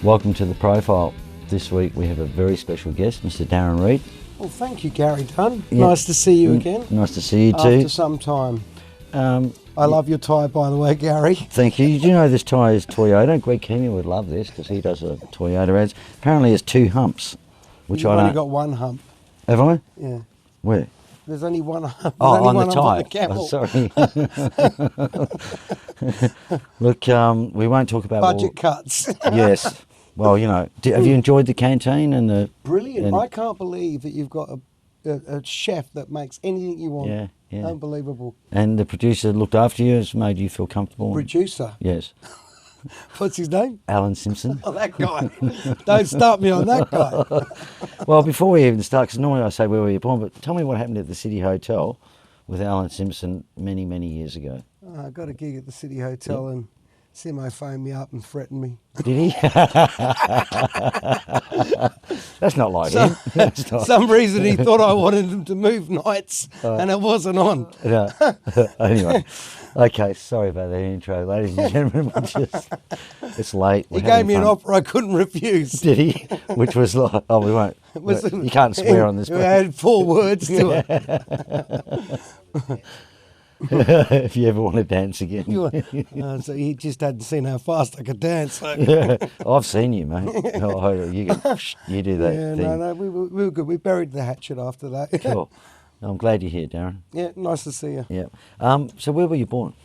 Welcome to The Profile. This week we have a very special guest, Mr. Darren Reid. Well, thank you, Gary Dunn. Yep. Nice to see you again. Nice to see you too. After some time. I love your tie, by the way, Gary. Thank you. Did you know this tie is Toyota? Greg Kenny would love this because he does a Toyota ads. Apparently it's 2 humps, which You've I don't... only got 1 hump. Have I? Yeah. Where? There's only 1 hump. Oh, on the hump tie. On the camel. Oh, sorry. Look, we won't talk about... Budget cuts. Yes. Well, you know, have you enjoyed the canteen and the... Brilliant. And, I can't believe that you've got a chef that makes anything you want. Yeah, yeah. Unbelievable. And the producer looked after you, has made you feel comfortable. Producer? Yes. What's his name? Alan Simpson. Oh, that guy. Don't start me on that guy. Well, before we even start, because normally I say where were you born, but tell me what happened at the City Hotel with Alan Simpson many, many years ago. I got a gig at the City Hotel and Simo phoned me up and threatened me. Did he? That's not like him. That's not. Some reason he thought I wanted him to move nights and it wasn't on. No. Anyway, okay, sorry about that intro, ladies and gentlemen. It's late. He gave me an offer I couldn't refuse. Did he? Which was like, oh, we won't. You can't swear on this. We had 4 words to it. If you ever want to dance again. So he just hadn't seen how fast I could dance. So. Yeah, I've seen you, mate. Oh, you do that Yeah, thing. no, we were good. We buried the hatchet after that. Cool. I'm glad you're here, Darren. Yeah, nice to see you. Yeah. So where were you born?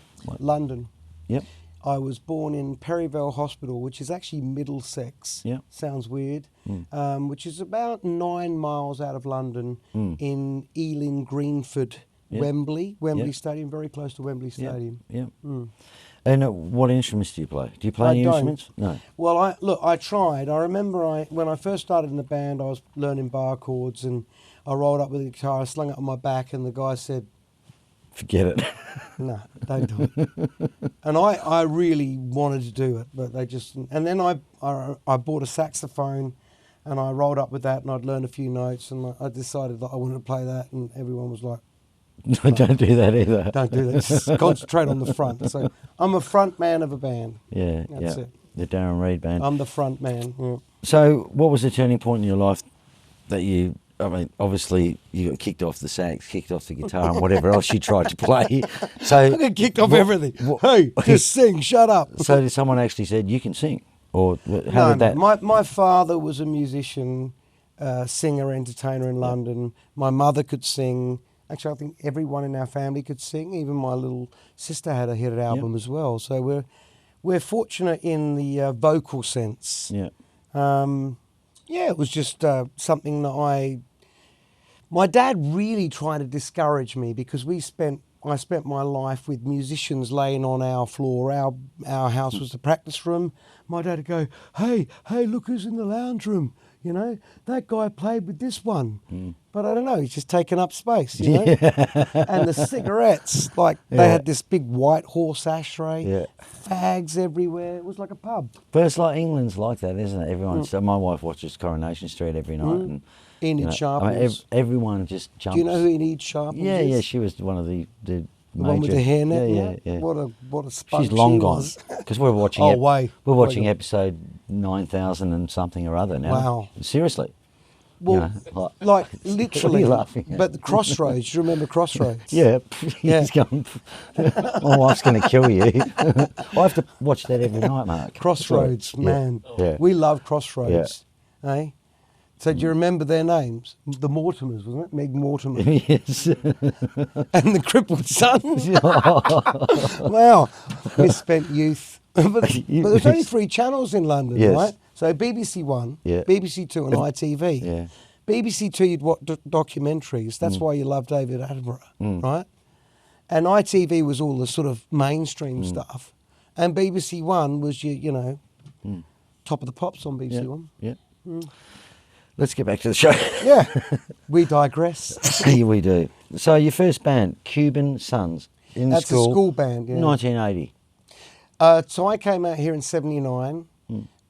London. Yep. I was born in Perivale Hospital, which is actually Middlesex. Yep. Sounds weird. Which is about 9 miles out of London in Ealing, Greenford. Yep. Wembley Stadium, very close to Wembley Stadium. Yeah. And what instruments do you play? Do you play any instruments? No. Well, I tried. I remember when I first started in the band, I was learning bar chords, and I rolled up with a guitar, I slung it on my back, and the guy said, "Forget it." No, don't do it. And I really wanted to do it, but they just. And then I bought a saxophone, and I rolled up with that, and I'd learned a few notes, and I decided that I wanted to play that, and everyone was like, no, don't do that either. Don't do that. Just concentrate on the front. So I'm a front man of a band. Yeah, That's it. The Daren Reid band. I'm the front man. Yeah. So what was the turning point in your life that you, I mean, obviously you got kicked off the sax, kicked off the guitar and whatever else you tried to play. So I got kicked off everything. Hey, just sing, shut up. So did someone actually said, you can sing? Or how did that? My father was a musician, singer, entertainer in London. My mother could sing. Actually, I think everyone in our family could sing. Even my little sister had a hit album as well. So we're fortunate in the vocal sense. Yeah. It was just something that my dad really tried to discourage me because I spent my life with musicians laying on our floor. Our house was the practice room. My dad would go, hey, look who's in the lounge room. You know, that guy played with this one. But I don't know, he's just taking up space, you know. And the cigarettes, they had this big white horse ashtray, fags everywhere. It was like a pub. But it's like England's like that, isn't it? Everyone. So my wife watches Coronation Street every night. And, Enid Sharples. Everyone just jumps. Do you know who Enid Sharples is? Yeah, she was one of the major... one with the hairnet. Yeah. What a sponge she's long she gone was. because we're watching. We're watching episode 9,000 and something or other now. Wow. Seriously. Well, you know, like literally. What are you laughing at? But the Crossroads. Do you remember Crossroads? Yeah. He's going. My wife's going to kill you. I have to watch that every night, Mark. Crossroads, man. Yeah. We love Crossroads. Yeah. Eh? So do you remember their names? The Mortimers, wasn't it? Meg Mortimer. Yes. And the crippled sons. Wow. Misspent youth. But there's only 3 channels in London, right? So BBC One, BBC Two and ITV. Yeah. BBC Two, you'd watch documentaries. That's why you love David Attenborough, right? And ITV was all the sort of mainstream stuff. And BBC One was your, top of the pops on BBC One. Yeah. Let's get back to the show. Yeah, we digress. Yeah, we do. So your first band, Cuban Sons, in That's school. a school band, yeah. 1980. So I came out here in 79,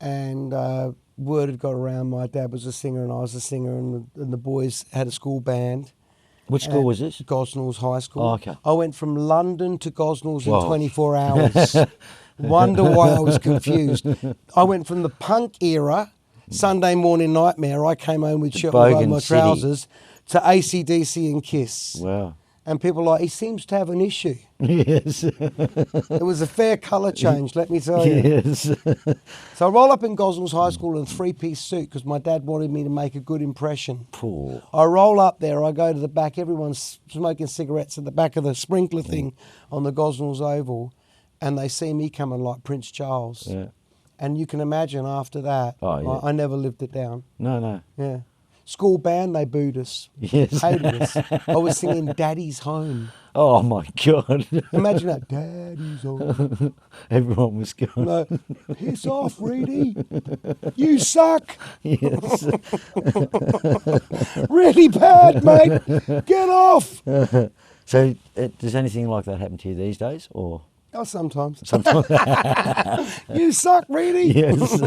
and word had got around my dad was a singer and I was a singer, and the boys had a school band. Which school was this? Gosnells High School. Oh, okay. I went from London to Gosnells in Whoa. 24 hours. Wonder why I was confused. I went from the punk era, Sunday Morning Nightmare, I came home with shirt over Bogan my City. trousers, to AC/DC and Kiss. Wow. And people are like, he seems to have an issue. Yes. It was a fair colour change, let me tell you. Yes. So I roll up in Gosnells High School in a three-piece suit because my dad wanted me to make a good impression. Poor. I roll up there, I go to the back, everyone's smoking cigarettes at the back of the sprinkler thing on the Gosnells Oval, and they see me coming like Prince Charles. Yeah. And you can imagine after that, Oh, yeah. I never lived it down. No. Yeah. School band, they booed us. Yes. Hated us. I was singing Daddy's Home. Oh my God. Imagine that, Daddy's Home. Everyone was going. No, piss off, Reedy. You suck. Yes. Really bad, mate. Get off. So, does anything like that happen to you these days, or? Oh, sometimes. Sometimes. You suck, Reedy. Yes.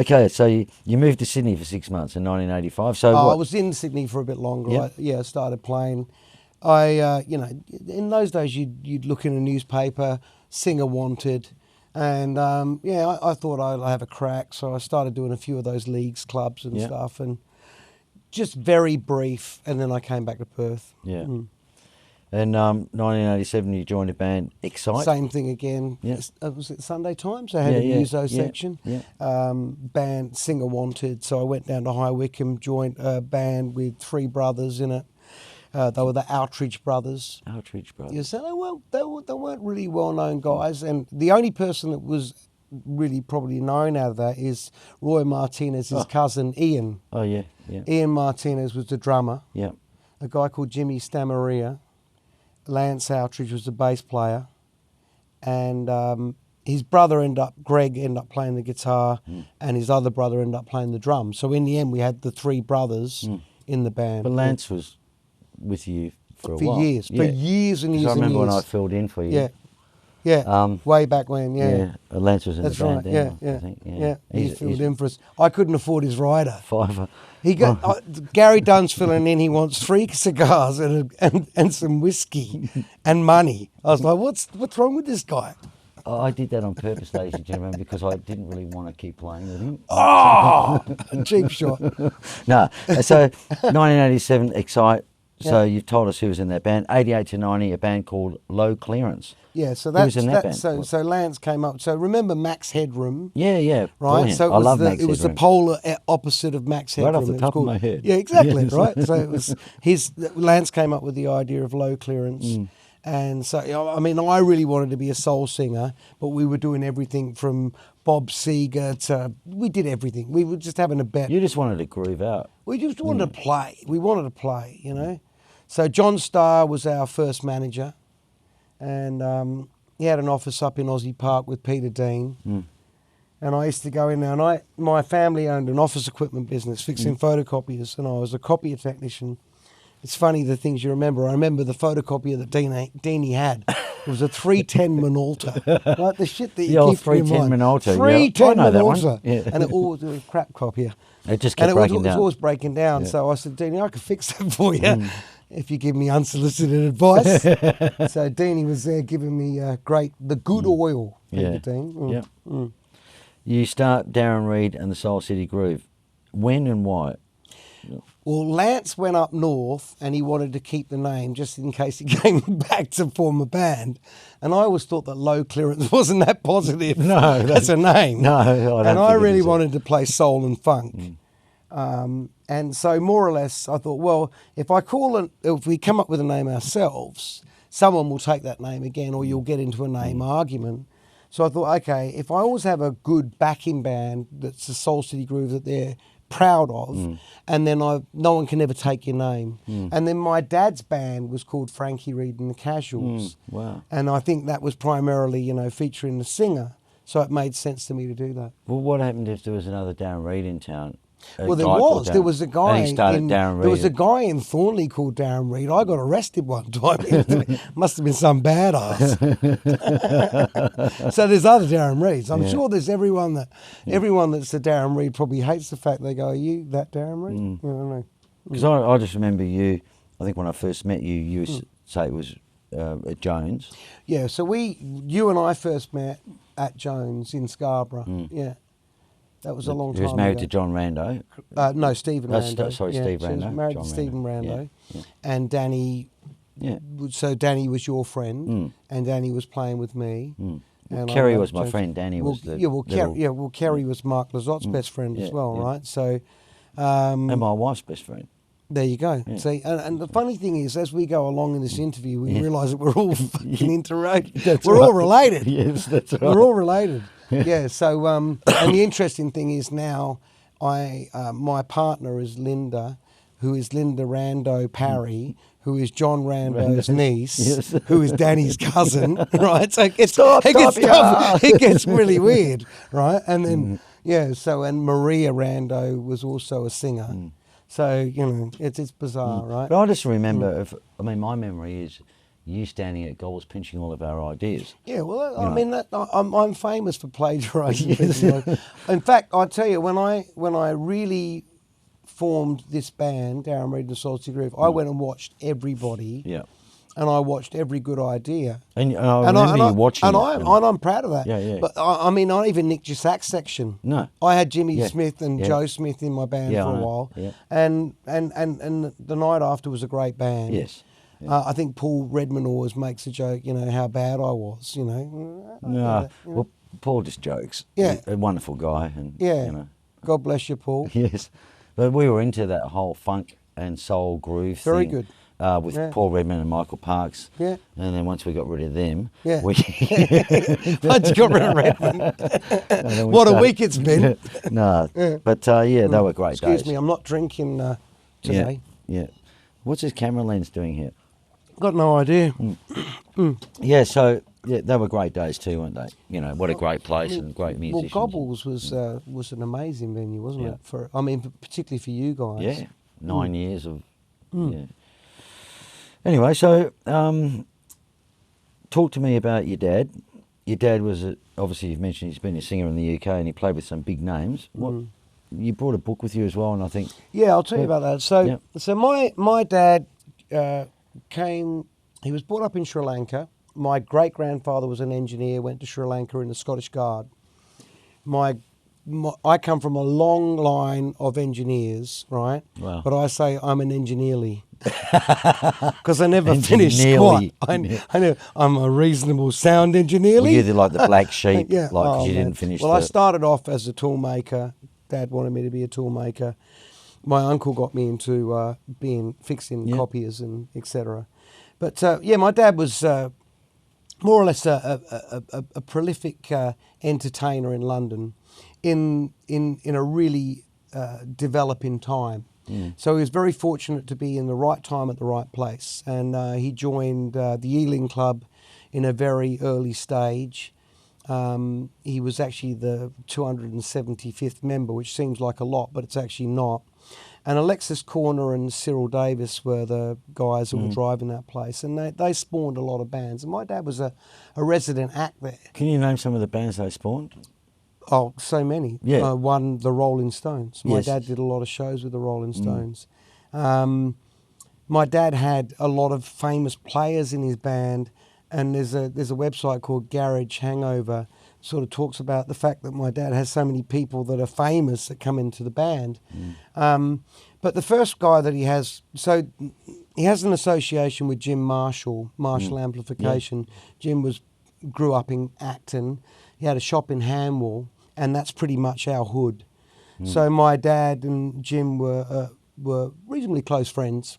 Okay, so you moved to Sydney for 6 months in 1985. So I what? was in Sydney for a bit longer. Yep. I started playing. In those days you'd look in a newspaper, singer wanted, and I thought I'd have a crack. So I started doing a few of those leagues, clubs and Yep. stuff, and just very brief. And then I came back to Perth. Yeah. In 1987, you joined a band, Excite. Same thing again. Yeah. Was it Sunday Times? They had a muso section. Yeah. Band singer wanted, so I went down to High Wycombe, joined a band with three brothers in it. They were the Outridge brothers. Outridge Brothers. Yeah, so they weren't really well-known guys, and the only person that was really probably known out of that is Roy Martinez's cousin Ian. Oh yeah. Ian Martinez was the drummer. Yeah. A guy called Jimmy Stamaria. Lance Outridge was the bass player, and his brother Greg ended up playing the guitar, and his other brother ended up playing the drums. So in the end, we had the three brothers in the band. But Lance was with you for a while. Years, Yeah. for years and 'Cause years I and remember years. when I filled in for you. Yeah, way back when, Lance was in That's the band right, then, yeah. I think. He filled in for us. I couldn't afford his rider. Fiver. He got Gary Dunn's filling in. He wants 3 cigars and some whiskey and money. I was like, what's wrong with this guy? I did that on purpose, ladies and gentlemen, because I didn't really want to keep playing with him. Oh, cheap shot. No. So 1987, Excite. So you've told us who was in that band. 88 to 90, a band called Low Clearance. Yeah, so Who was in that band? so Lance came up. So remember Max Headroom? Yeah. Right, Brilliant. so I love Max it was the Headroom. polar opposite of Max Headroom. Right off the It was top of called- my head. Yeah, exactly. Yes. Right. So it was Lance came up with the idea of Low Clearance, and so I mean I really wanted to be a soul singer, but we were doing everything from Bob Seger to we did everything. We were just having a bet. You just wanted to groove out. We just wanted to play. We wanted to play, you know. So John Starr was our first manager, and he had an office up in Aussie Park with Peter Dean. And I used to go in there, and my family owned an office equipment business fixing photocopiers, and I was a copier technician. It's funny the things you remember. I remember the photocopier that Deanie had. It was a 310 Minolta, like the shit that The you old keep in 310 mind. Minolta, yeah. 310 I know that one. Minolta, Yeah. and it was a crap copier. It just And kept it was, breaking it was down. always breaking down. So I said, Deanie, I can fix that for you if you give me unsolicited advice. So Deanie was there giving me the good oil, Peter Dean. Yeah. You start Daren Reid and the Soul City Groove. When and why? Well, Lance went up north and he wanted to keep the name just in case he came back to form a band. And I always thought that Low Clearance wasn't that positive. No, as a name. No, I don't And I think it really is. wanted to play soul and funk. And so more or less I thought, well, if we come up with a name ourselves, someone will take that name again or you'll get into a name argument. So I thought, okay, if I always have a good backing band that's the Soul City Groove that they're proud of, and then no one can ever take your name. And then my dad's band was called Frankie Reid and the Casuals. Wow. And I think that was primarily, featuring the singer. So it made sense to me to do that. Well, what happened if there was another Daren Reid in town? Well, there was a guy. And he started Daren Reid. There was a guy in Thornley called Darren Reid. I got arrested one time. Must have been some badass. So there's other Darren Reids. I'm sure there's everyone that's a Darren Reid probably hates the fact they go, "Are you that Darren Reid?" I don't know. Because I just remember you I think when I first met you, you say it was at Jones. Yeah, so you and I first met at Jones in Scarborough. Yeah, that was a long time ago. He was married to John Rando. No, Stephen Rando. Sorry, yeah, Steve she Rando. was married John to Stephen Rando. Yeah. And Danny. Yeah. So Danny was your friend, and Danny was playing with me. And Kerry was my friend. Danny was the Kerry was Mark Lazotte's best friend as well, right? So, and my wife's best friend. There you go. Yeah. See, and the funny thing is, as we go along in this interview, we realise that we're all fucking interrelated. We're all related. Yes, that's right. We're all related. Yeah. So, and the interesting thing is now, my partner is Linda, who is Linda Rando Parry, who is John Rando's niece, who is Danny's cousin, right? So it gets really weird, right? And then and Maria Rando was also a singer. So, you know, it's bizarre, right? But I just remember, my memory is you standing at goals pinching all of our ideas. Yeah, well, I'm famous for plagiarising. In fact, I tell you, when I really formed this band, Daren Reid and the Salty Groove, I went and watched everybody. Yeah. And I watched every good idea. And I remember you watching and I'm proud of that. Yeah, yeah. But I even nicked your sax section. No. I had Jimmy Smith and Joe Smith in my band for a while. Yeah. And the night after was a great band. Yes. Yeah. I think Paul Redman always makes a joke, you know, how bad I was, you know. No. Well, Paul just jokes. Yeah. A wonderful guy. And, yeah. You know. God bless you, Paul. Yes. But we were into that whole funk and soul groove thing. Very good. With Paul Redman and Michael Parks. Yeah. And then once we got rid of them, once you got rid of Redman. What a week it's been. No. But they were great days. Excuse me, I'm not drinking today. Yeah. What's this camera lens doing here? Got no idea. Yeah, so they were great days too, weren't they? You know, what a great place and great musicians. Well, Gobbles was an amazing venue, wasn't it? Particularly for you guys. Yeah, 9 years of. Yeah. Anyway, so talk to me about your dad. Your dad was obviously you've mentioned he's been a singer in the UK and he played with some big names. What you brought a book with you as well, and I think. Yeah, I'll tell you about that. So my dad came. He was brought up in Sri Lanka. My great-grandfather was an engineer, went to Sri Lanka in the Scottish Guard. I come from a long line of engineers, right? Wow. But I say I'm an engineerly. Because I never finished squat. I'm a reasonable sound engineerly. Were you like the black sheep? Because you didn't finish I started off as a tool maker. Dad wanted me to be a tool maker. My uncle got me into fixing copiers and etc. But my dad was more or less a prolific entertainer in London in a really developing time. So he was very fortunate to be in the right time at the right place. And he joined the Ealing Club in a very early stage. He was actually the 275th member, which seems like a lot, but it's actually not. And Alexis Corner and Cyril Davis were the guys who were driving that place. And they spawned a lot of bands. And my dad was a resident act there. Can you name some of the bands they spawned? Oh, so many. Yeah. One, the Rolling Stones. My dad did a lot of shows with the Rolling Stones. My dad had a lot of famous players in his band, and there's a website called Garage Hangover. Sort of talks about the fact that my dad has so many people that are famous that come into the band. But the first guy that he has, so he has an association with Jim Marshall Amplification. Jim grew up in Acton. He had a shop in Hanwell, and that's pretty much our hood. So my dad and Jim were reasonably close friends.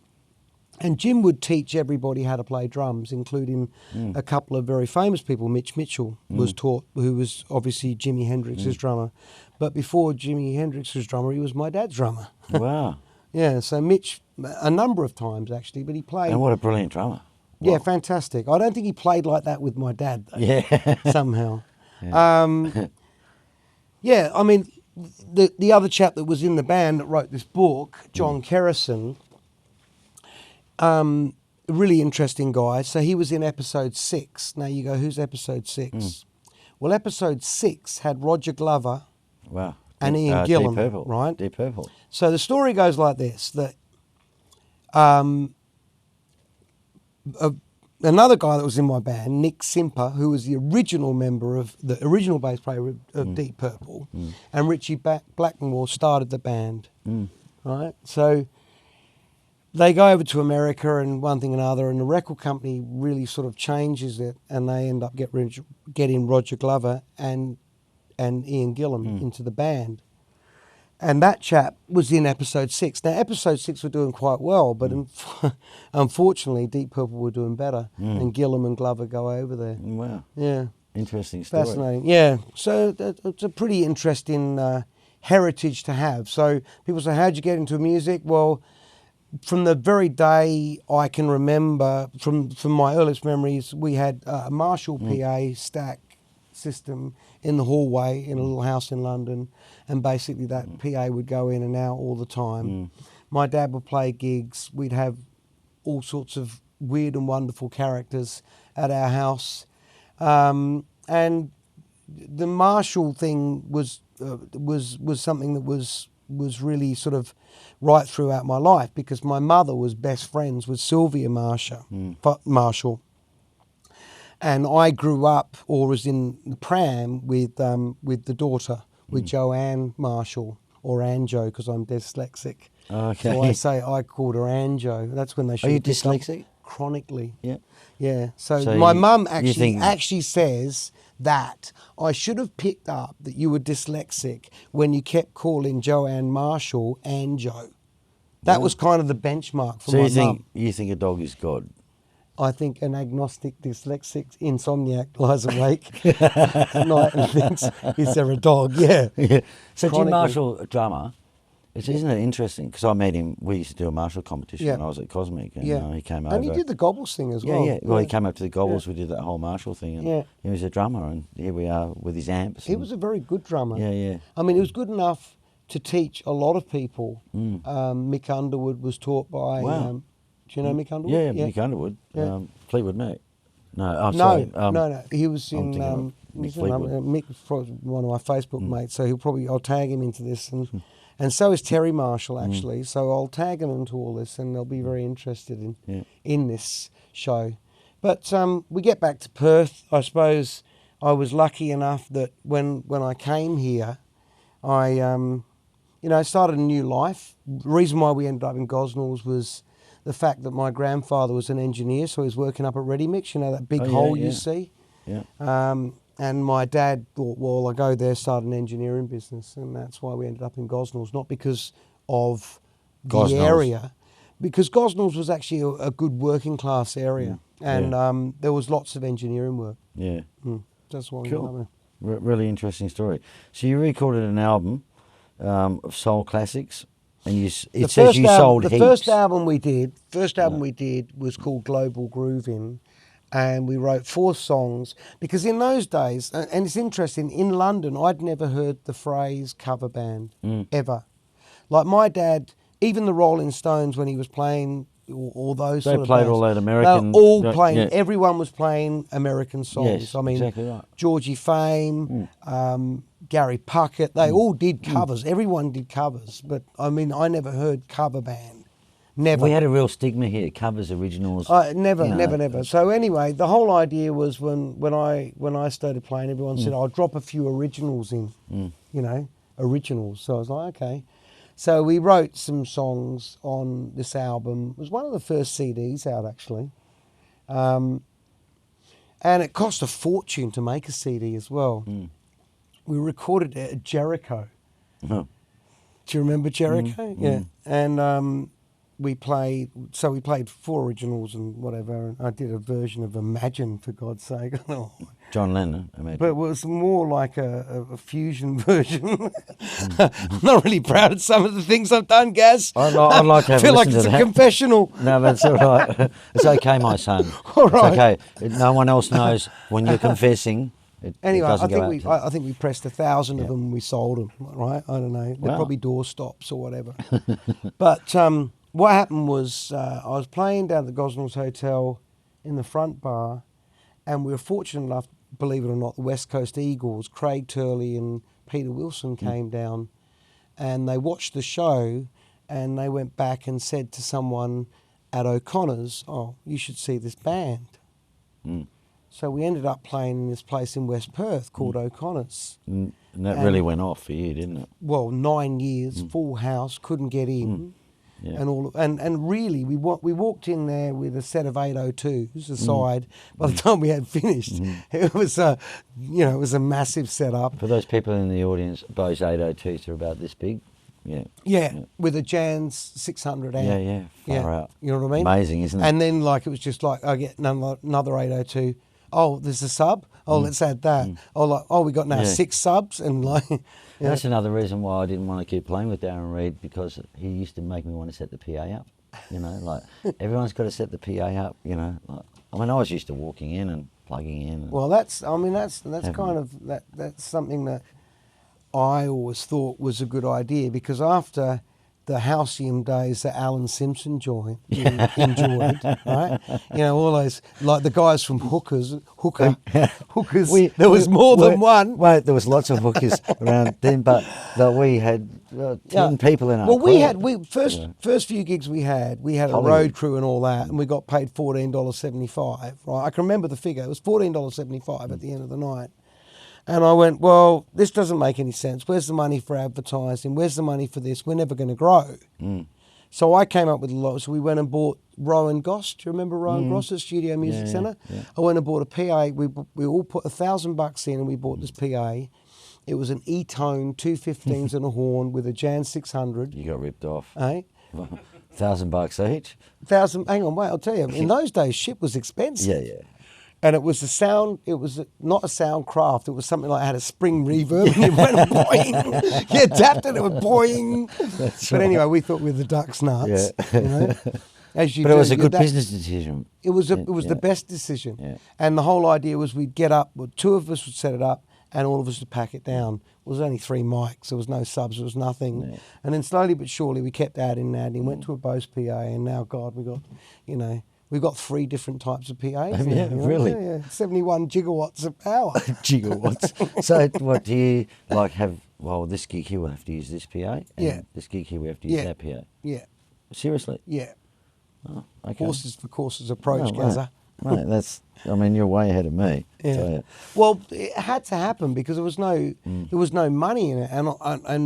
And Jim would teach everybody how to play drums, including a couple of very famous people. Mitch Mitchell was taught, who was obviously Jimi Hendrix's drummer. But before Jimi Hendrix's drummer, he was my dad's drummer. Wow. Yeah, so Mitch, a number of times actually, but he played... And what a brilliant drummer. Wow. Yeah, fantastic. I don't think he played like that with my dad, though. Yeah. Somehow. Yeah. I mean, the other chap that was in the band that wrote this book, John Kerrison... really interesting guy. So he was in episode 6. Now you go, who's episode 6? Well, episode 6 had Roger Glover and Ian Gillan, Deep Purple. right? Deep Purple. So the story goes like this, that another guy that was in my band, Nick Simper, who was the original member of the original bass player of Deep Purple, and Richie Blackmore started the band. Right, so they go over to America and one thing and another, and the record company really sort of changes it, and they end up getting Roger Glover and Ian Gillan into the band. And that chap was in episode 6. Now, episode 6 were doing quite well, but unfortunately, Deep Purple were doing better, and Gillan and Glover go over there. Wow. Yeah. Interesting story. Fascinating. Yeah. So it's a pretty interesting heritage to have. So people say, how'd you get into music? Well, from the very day I can remember, from my earliest memories, we had a Marshall PA stack system in the hallway in a little house in London, and basically that PA would go in and out all the time. My dad would play gigs. We'd have all sorts of weird and wonderful characters at our house, and the Marshall thing was something that was really sort of right throughout my life, because my mother was best friends with Sylvia Marshall. And I grew up, or was in the pram with the daughter, with Joanne Marshall, or Anjo, because I'm dyslexic. Okay. So I called her Anjo. That's when they should. Are you dyslexic? Chronically. Yeah. Yeah. So So my you- mum you think- actually says that I should have picked up that you were dyslexic when you kept calling Joanne Marshall Anjo. That was kind of the benchmark for So my you think mum. you think a dog is God? I think an agnostic dyslexic insomniac lies awake at night and thinks, is there a dog? Yeah. So Jim Chronically. Marshall, a drummer, isn't it interesting? Because I met him, we used to do a Marshall competition when I was at Cosmic, and he came over. And he did the Gobbles thing as well. Yeah. Well, he came up to the Gobbles, we did that whole Marshall thing, and he was a drummer, and here we are with his amps. He was a very good drummer. Yeah. I mean, he was good enough to teach a lot of people. Mick Underwood was taught by... Wow. do you know Mick Underwood? Yeah, Mick Underwood. Yeah. Fleetwood Mac. No, I'm No, sorry. no. He was I'm in... thinking of Mick Fleetwood. Mick was probably one of my Facebook mates, so I'll tag him into this. And so is Terry Marshall, actually. So I'll tag him into all this, and they'll be very interested in this show. But we get back to Perth. I suppose I was lucky enough that when I came here, I started a new life. The reason why we ended up in Gosnells was the fact that my grandfather was an engineer, so he was working up at Ready Mix, that big hole you see. Yeah. And my dad thought, well, I'll go there, start an engineering business, and that's why we ended up in Gosnells, not because of the area, because Gosnells was actually a good working class area, and there was lots of engineering work. Yeah. That's why we Cool. ended up Really interesting story. So you recorded an album of soul classics, and it says you sold the heaps. first album we did was called Global Groovin', and we wrote 4 songs, because in those days, and it's interesting, in London I'd never heard the phrase cover band ever. Like my dad, even the Rolling Stones, when he was playing all those They sort of played bands, all that American- they were all playing, yeah. everyone was playing American songs. Yes, I mean, exactly right. Georgie Fame, Gary Puckett, they all did covers. Everyone did covers, but I mean, I never heard cover band. Never. We had a real stigma here, covers, originals. Never. So anyway, the whole idea was when I started playing, everyone said, I'll drop a few originals in, originals. So I was like, okay. So we wrote some songs on this album. It was one of the first CDs out, actually. And it cost a fortune to make a CD as well. We recorded it at Jericho. Oh. Do you remember Jericho? Yeah. And we played 4 originals and whatever. And I did a version of Imagine, for God's sake. John Lennon, Imagine. But it was more like a fusion version. I'm not really proud of some of the things I've done, Gaz. I'd like to have I feel a like listen it's to a that. confessional. No, that's all right. It's okay, my son. All right. It's okay. No one else knows when you're confessing. Anyway, it doesn't go out to- I think we pressed 1,000 of them and we sold them, right? I don't know. They're Wow. probably doorstops or whatever. But what happened was I was playing down at the Gosnells Hotel in the front bar, and we were fortunate enough, believe it or not, the West Coast Eagles, Craig Turley and Peter Wilson came down, and they watched the show, and they went back and said to someone at O'Connor's, oh, you should see this band. Mm. So we ended up playing in this place in West Perth called O'Connor's. And that really went off for you, didn't it? Well, 9 years, full house, couldn't get in. Yeah. And really, we walked in there with a set of 802s aside. By the time we had finished, it was it was a massive setup. For those people in the audience, Bose 802s are about this big. Yeah, with a Jan's 600 amp. Far out. You know what I mean? Amazing, isn't it? And then it was just like, I get another 802. Oh, there's a sub. Oh, let's add that. Oh, we got now 6 subs and That's another reason why I didn't want to keep playing with Darren Reid, because he used to make me want to set the PA up. Everyone's got to set the PA up. I was used to walking in and plugging in. Well, that's kind of that's something that I always thought was a good idea, because after the Halcyon days that Alan Simpson enjoyed, right? All those, like the guys from Hookers. There was more than one. Wait, there was lots of hookers around then, but we had 10 people in our first few gigs we had Hollywood. a road crew and all that, and we got paid $14.75, right? I can remember the figure. It was $14.75 at the end of the night. And I went, well, this doesn't make any sense. Where's the money for advertising? Where's the money for this? We're never going to grow. So I came up with a lot. So we went and bought Rowan Goss. Do you remember Rowan Goss at Studio Music Centre? Yeah. I went and bought a PA. We all put $1,000 in and we bought this PA. It was an E-tone, 2 15s and a horn with a Jan 600. You got ripped off. Eh? $1,000 each? Hang on, wait, I'll tell you. In those days, shit was expensive. Yeah. And it was not a Soundcraft. It was something like it had a spring reverb and it went boing. You tapped it, it went boing. But anyway, we thought we were the duck's nuts. Yeah. But it was a good business decision. It was the best decision. Yeah. And the whole idea was we'd get up, 2 of us would set it up, and all of us would pack it down. It was only 3 mics. There was no subs. There was nothing. Yeah. And then slowly but surely we kept adding and adding. Went to a Bose PA, and now, God, we've got 3 different types of PAs. Really? Yeah. 71 gigawatts of power. Gigawatts. So what do you have? Well, this gig here we'll have to use this PA. And this gig here we have to use that PA. Yeah. Seriously? Yeah. Oh, okay. Horses for courses approach, Gaza. Mate, you're way ahead of me. Yeah. Well, it had to happen because there was no money in it, and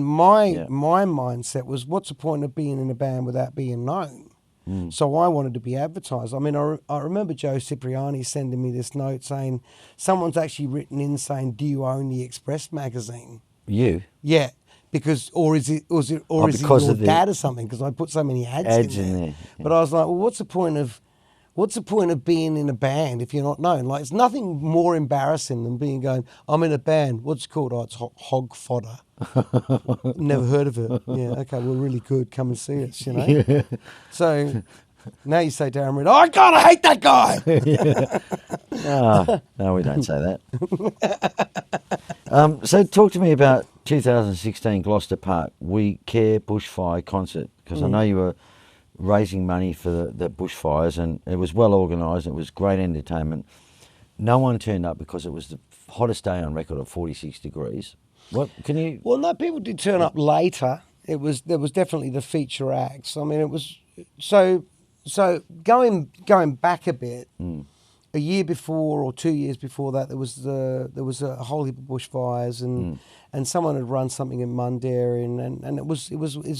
my mindset was, what's the point of being in a band without being known? So I wanted to be advertised. I remember Joe Cipriani sending me this note saying, someone's actually written in saying, do you own the Express magazine? You? Yeah. Because, or is it your dad or something? Because I put so many ads in there. Yeah. But I was like, well, what's the point of being in a band if you're not known? Like, it's nothing more embarrassing than going, I'm in a band. What's it called? Oh, it's Hog Fodder. Never heard of it. Yeah, okay, we're really good. Come and see us, Yeah. So now you say Darren Reid, oh, God, I hate that guy. No, we don't say that. So talk to me about 2016 Gloucester Park We Care Bushfire Concert, because I know you were raising money for the bushfires, and it was well organised. It was great entertainment. No one turned up because it was the hottest day on record of 46 degrees. What can you? Well, no, people did turn up later. There was definitely the feature acts. It was so going back a bit. A year before or 2 years before that, there was a whole heap of bushfires, and someone had run something in Mundaring, and it was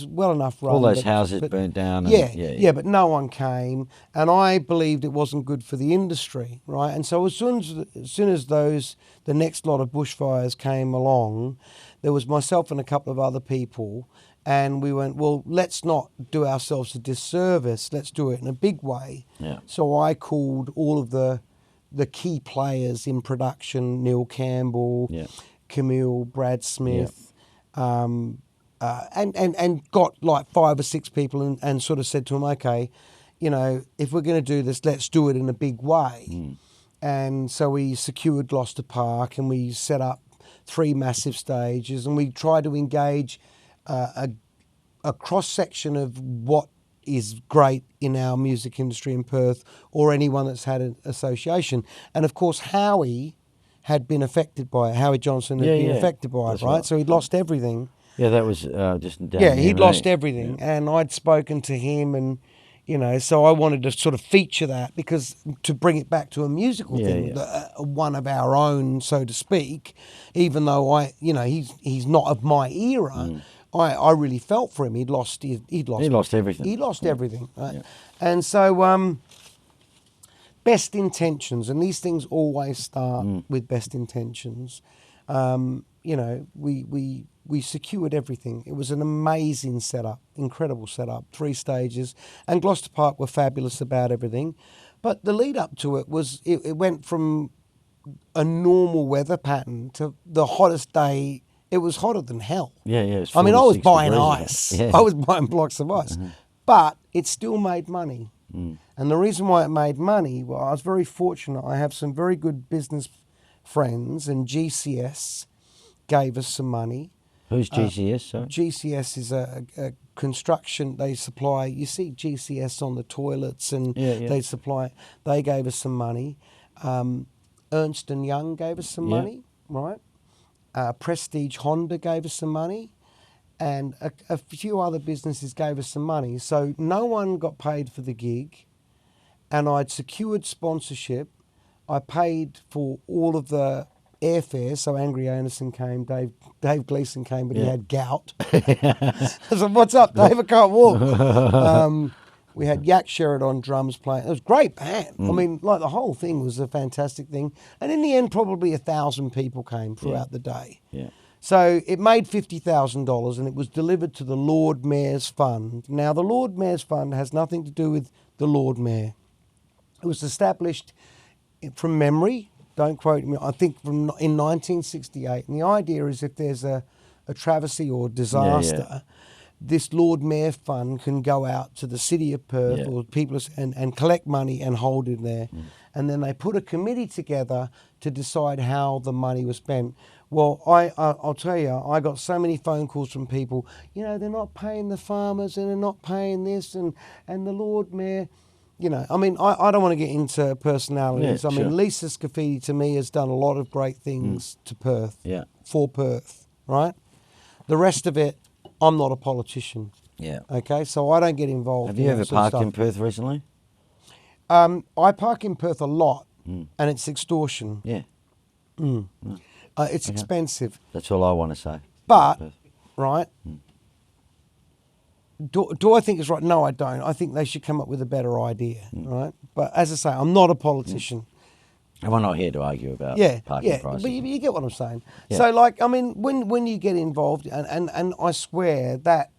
well enough run. All those houses burnt down. Yeah, but no one came, and I believed it wasn't good for the industry, right? And so as soon as the next lot of bushfires came along, there was myself and a couple of other people. And we went, well, let's not do ourselves a disservice. Let's do it in a big way. Yeah. So I called all of the key players in production, Neil Campbell, Camille, Brad Smith, and got like 5 or 6 people and sort of said to them, okay, if we're going to do this, let's do it in a big way. And so we secured Gloucester Park, and we set up 3 massive stages, and we tried to engage a cross-section of what is great in our music industry in Perth, or anyone that's had an association. And of course, Howie had been affected by it. Howie Johnson had been affected by it, right? So he'd lost everything. Yeah, that was just down he'd lost everything. Yeah. And I'd spoken to him, and You know, so I wanted to sort of feature that because to bring it back to a musical thing, Yeah. one of our own, so to speak. Even though he's not of my era, I really felt for him. He'd lost everything. He lost everything, right? Yeah. And so best intentions, and these things always start with best intentions. You know, we secured everything. It was an amazing setup, incredible setup, 3 stages. And Gloucester Park were fabulous about everything. But the lead up to it was, it went from a normal weather pattern to the hottest day. It was hotter than hell. Yeah, yeah. I mean, I was 46 buying degrees, ice. yeah. I was buying blocks of ice. But it still made money. And the reason why it made money, well, I was very fortunate. I have some very good business friends, and GCS gave us some money. Who's GCS, sorry? GCS is a construction. They supply, you see GCS on the toilets, and they gave us some money. Ernst & Young gave us some money, right? Prestige Honda gave us some money, and a few other businesses gave us some money. So no one got paid for the gig, and I'd secured sponsorship. I paid for all of the airfare, so Angry Anderson came, Dave Gleason came, but he had gout. I said, "What's up, Dave? I can't walk." We had Yak Sherrod on drums playing. It was a great band. I mean, like, the whole thing was a fantastic thing. And in the end, probably 1,000 people came throughout the day. Yeah. So it made $50,000, and it was delivered to the Lord Mayor's Fund. Now, the Lord Mayor's Fund has nothing to do with the Lord Mayor. It was established from memory. Don't quote me. I think in 1968. And the idea is, if there's a travesty or disaster, this Lord Mayor Fund can go out to the city of Perth or people and collect money and hold it there. And then they put a committee together to decide how the money was spent. Well, I'll tell you, I got so many phone calls from people, you know, they're not paying the farmers and they're not paying this, and the Lord Mayor. You know, I mean, I don't want to get into personalities. Yeah, I mean, Lisa Scafidi, to me, has done a lot of great things to Perth, for Perth, right? The rest of it, I'm not a politician. Yeah. Okay, so I don't get involved. Have you ever parked in Perth recently? I park in Perth a lot, and it's extortion. Yeah. It's expensive. That's all I want to say. But, right, do I think it's right? No, I don't. I think they should come up with a better idea, right? But as I say, I'm not a politician. And we're not here to argue about parking prices. But you get what I'm saying. Yeah. So, like, I mean, when you get involved, and I swear that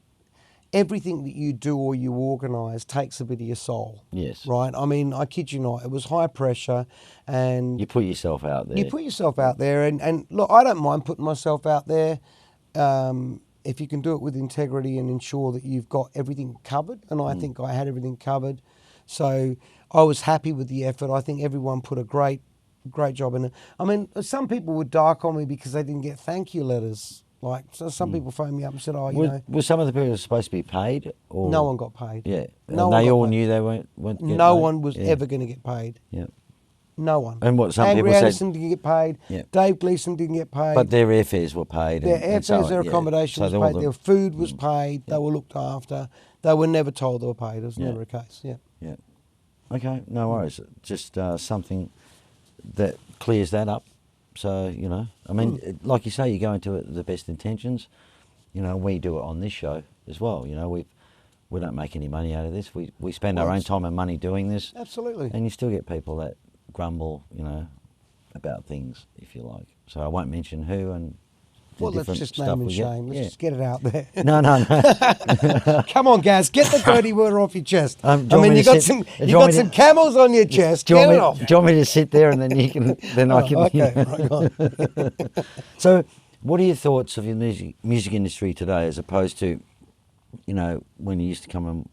everything that you do or you organise takes a bit of your soul. Yes. Right? I mean, I kid you not, it was high pressure, and You put yourself out there. you put yourself out there, and look, I don't mind putting myself out there. If you can do it with integrity and ensure that you've got everything covered, and I think I had everything covered. So I was happy with the effort. I think everyone put a great job in it. I mean, some people would dark on me because they didn't get thank you letters. Like, so some people phoned me up and said, "Oh, you know." Were some of the people supposed to be paid? Or? No one got paid. Yeah. No and one they got all paid. knew they weren't getting No paid? one was ever going to get paid. Yeah. No one. And what some Angry people said. Anderson didn't get paid. Yeah. Dave Gleason didn't get paid. But their airfares were paid. Their and so airfares, on, their accommodation was paid, their food was paid, they were looked after. They were never told they were paid. It was never a case, Yeah. Okay, no worries. Just something that clears that up. So, you know, I mean, like you say, you go into it with the best intentions. You know, we do it on this show as well. You know, we don't make any money out of this. We spend our own time and money doing this. Absolutely. And you still get people that grumble, you know, about things, if you like. So I won't mention who and the Well, let's different just stuff name and we get. shame. Let's just get it out there. No. Come on, Gaz, get the dirty word off your chest. Do I you want mean, me you to got sit- some, you got some camels on your chest. Do you, Get it want off. me, do you want me to sit there and then you can, then I can. Okay, right, go on. So, what are your thoughts of your music industry today, as opposed to, you know, when you used to come in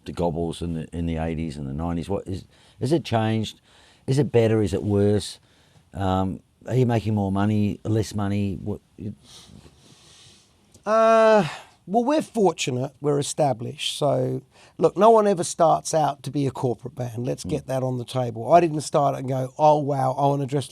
the gobbles in the 80s and the 90s? What is it changed? Is it better? Is it worse? Are you making more money, less money? Well, we're fortunate. We're established. So, look, no one ever starts out to be a corporate band. Let's get that on the table. I didn't start and go, "Oh wow, I want to dress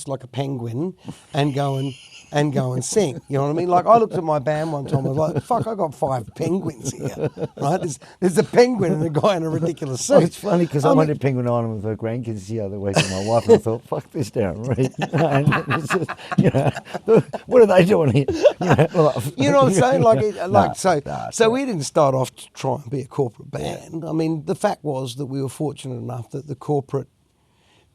like a penguin," and go and and go and sing. You know what I mean? Like I looked at my band one time, I was like, fuck, I got 5 penguins here, right? There's a penguin and a guy in a ridiculous suit. Well, it's funny because I went to Penguin Island with her grandkids the other week with my wife, and I thought, fuck this, Darren Reid. And it's just, you know, what are they doing here? You know what I'm saying? So we didn't start off to try and be a corporate band. I mean, the fact was that we were fortunate enough that the corporate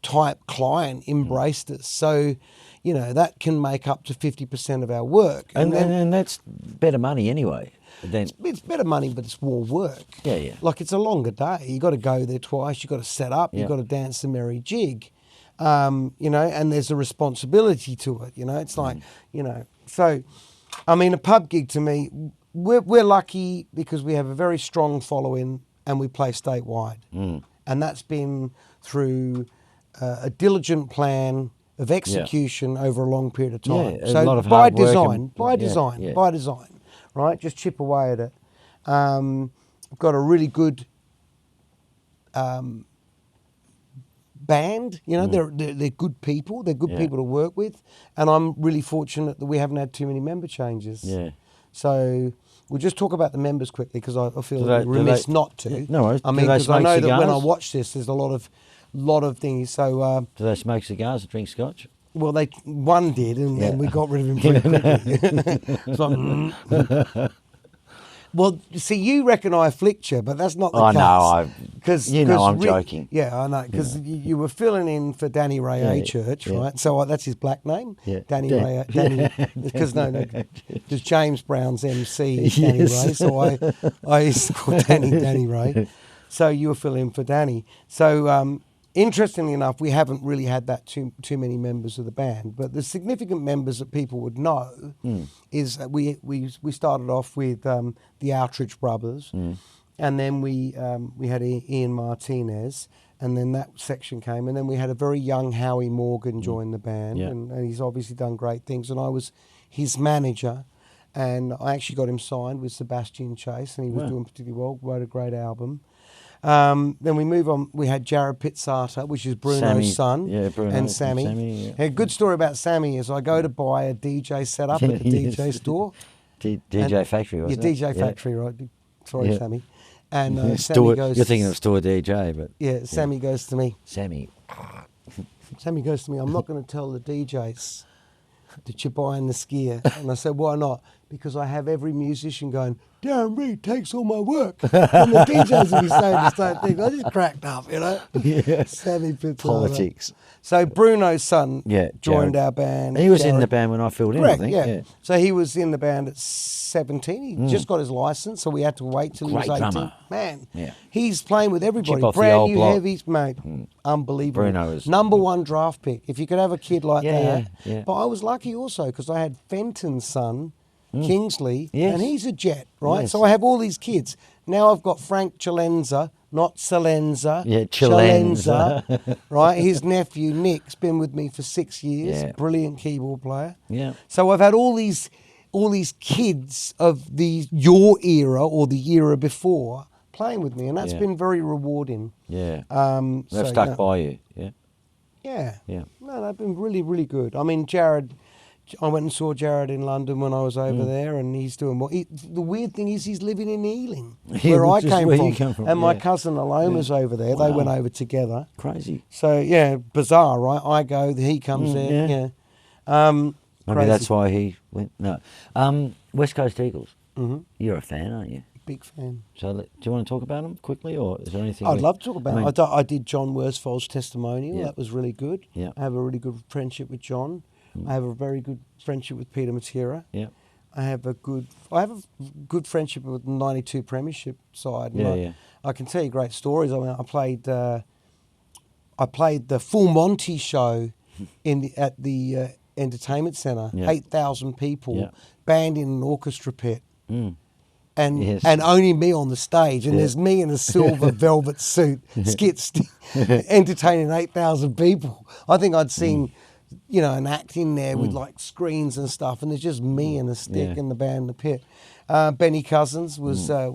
type client embraced us. So, you know, that can make up to 50% of our work. And that's better money anyway. It's better money, but it's more work. Yeah. Like it's a longer day. You got to go there twice. You got to set up. You got to dance the merry jig. You know, and there's a responsibility to it. You know, it's like, you know. So, I mean, a pub gig to me, we're lucky because we have a very strong following and we play statewide, and that's been through a diligent plan of execution over a long period of time. Yeah, so a lot of by hard work design, and, by design, right? Just chip away at it. I've got a really good band. You know, they're good people. They're good people to work with, and I'm really fortunate that we haven't had too many member changes. Yeah. So we'll just talk about the members quickly because I feel remiss not to. No worries. I mean, because I know that when I watch this, there's a lot of things. So do they smoke cigars and drink scotch? Well, one did, and then we got rid of him pretty quickly. So, well, see, you reckon I flicked you, but that's not the case. No, because I'm joking. Yeah, I know, because you were filling in for Danny Ray Church, right? So that's his black name, Danny Ray. Because because James Brown's MC is Danny Ray, so I used to call Danny Ray. So you were filling in for Danny. So interestingly enough, we haven't really had that too many members of the band, but the significant members that people would know is that we started off with the Outridge brothers, and then we had Ian Martinez, and then that section came, and then we had a very young Howie Morgan join the band, and he's obviously done great things, and I was his manager, and I actually got him signed with Sebastian Chase, and he was doing particularly well, wrote a great album. Then we move on. We had Jared Pizzata, which is Bruno's son, and Sammy. A good story about Sammy is I go to buy a DJ setup at the DJ store. DJ Factory, wasn't it? DJ Factory, right? Sorry, Sammy. And Sammy goes... You're thinking of Store DJ, but... Yeah, Sammy goes to me. Sammy goes to me, I'm not going to tell the DJs that you're buying the skier. And I said, why not? Because I have every musician going, Darren Reid takes all my work. And the DJs will be saying the same thing. I just cracked up, you know? Yeah. Sammy Pizzata. Politics. So Bruno's son joined Jared. our band. He was in the band when I filled in, Correct, I think. Yeah. So he was in the band at 17. He just got his license, so we had to wait till he was 18. Drummer. Man, he's playing with everybody. Chip off the Brand old new block. heavies, mate. Unbelievable. Bruno is... Number 1 draft pick. If you could have a kid like that. Yeah. But I was lucky also because I had Fenton's son, Kingsley, and he's a Jet, right? Yes. So I have all these kids. Now I've got Frank Chalenza, not Salenza. Yeah, Chalenza. Right? His nephew, Nick's been with me for 6 years. Yeah. Brilliant keyboard player. Yeah. So I've had all these kids of your era or the era before playing with me, and that's been very rewarding. Yeah. So, They've stuck by you, yeah? Yeah. No, they've been really, really good. I mean, Jared... I went and saw Jared in London when I was over there, and he's doing well. The weird thing is he's living in Ealing, where I came from. And my cousin Aloma's over there. Wow. They went over together. Crazy. So, bizarre, right? I go, he comes there. Maybe that's why he went. No. West Coast Eagles. Mm-hmm. You're a fan, aren't you? Big fan. So do you want to talk about them quickly, or is there anything? I'd love to talk about them. I did John Worsfold's testimonial. That was really good. Yeah. I have a really good friendship with John. I have a very good friendship with Peter Matera. Yeah. I have a good friendship with the 92 Premiership side. I can tell you great stories. I mean, I played the Full Monty show at the entertainment centre. 8,000 people, band in an orchestra pit. And only me on the stage, and there's me in a silver velvet suit, entertaining 8,000 people. I think I'd seen, an act in there with like screens and stuff, and there's just me and a stick and the band in the pit. Benny Cousins was a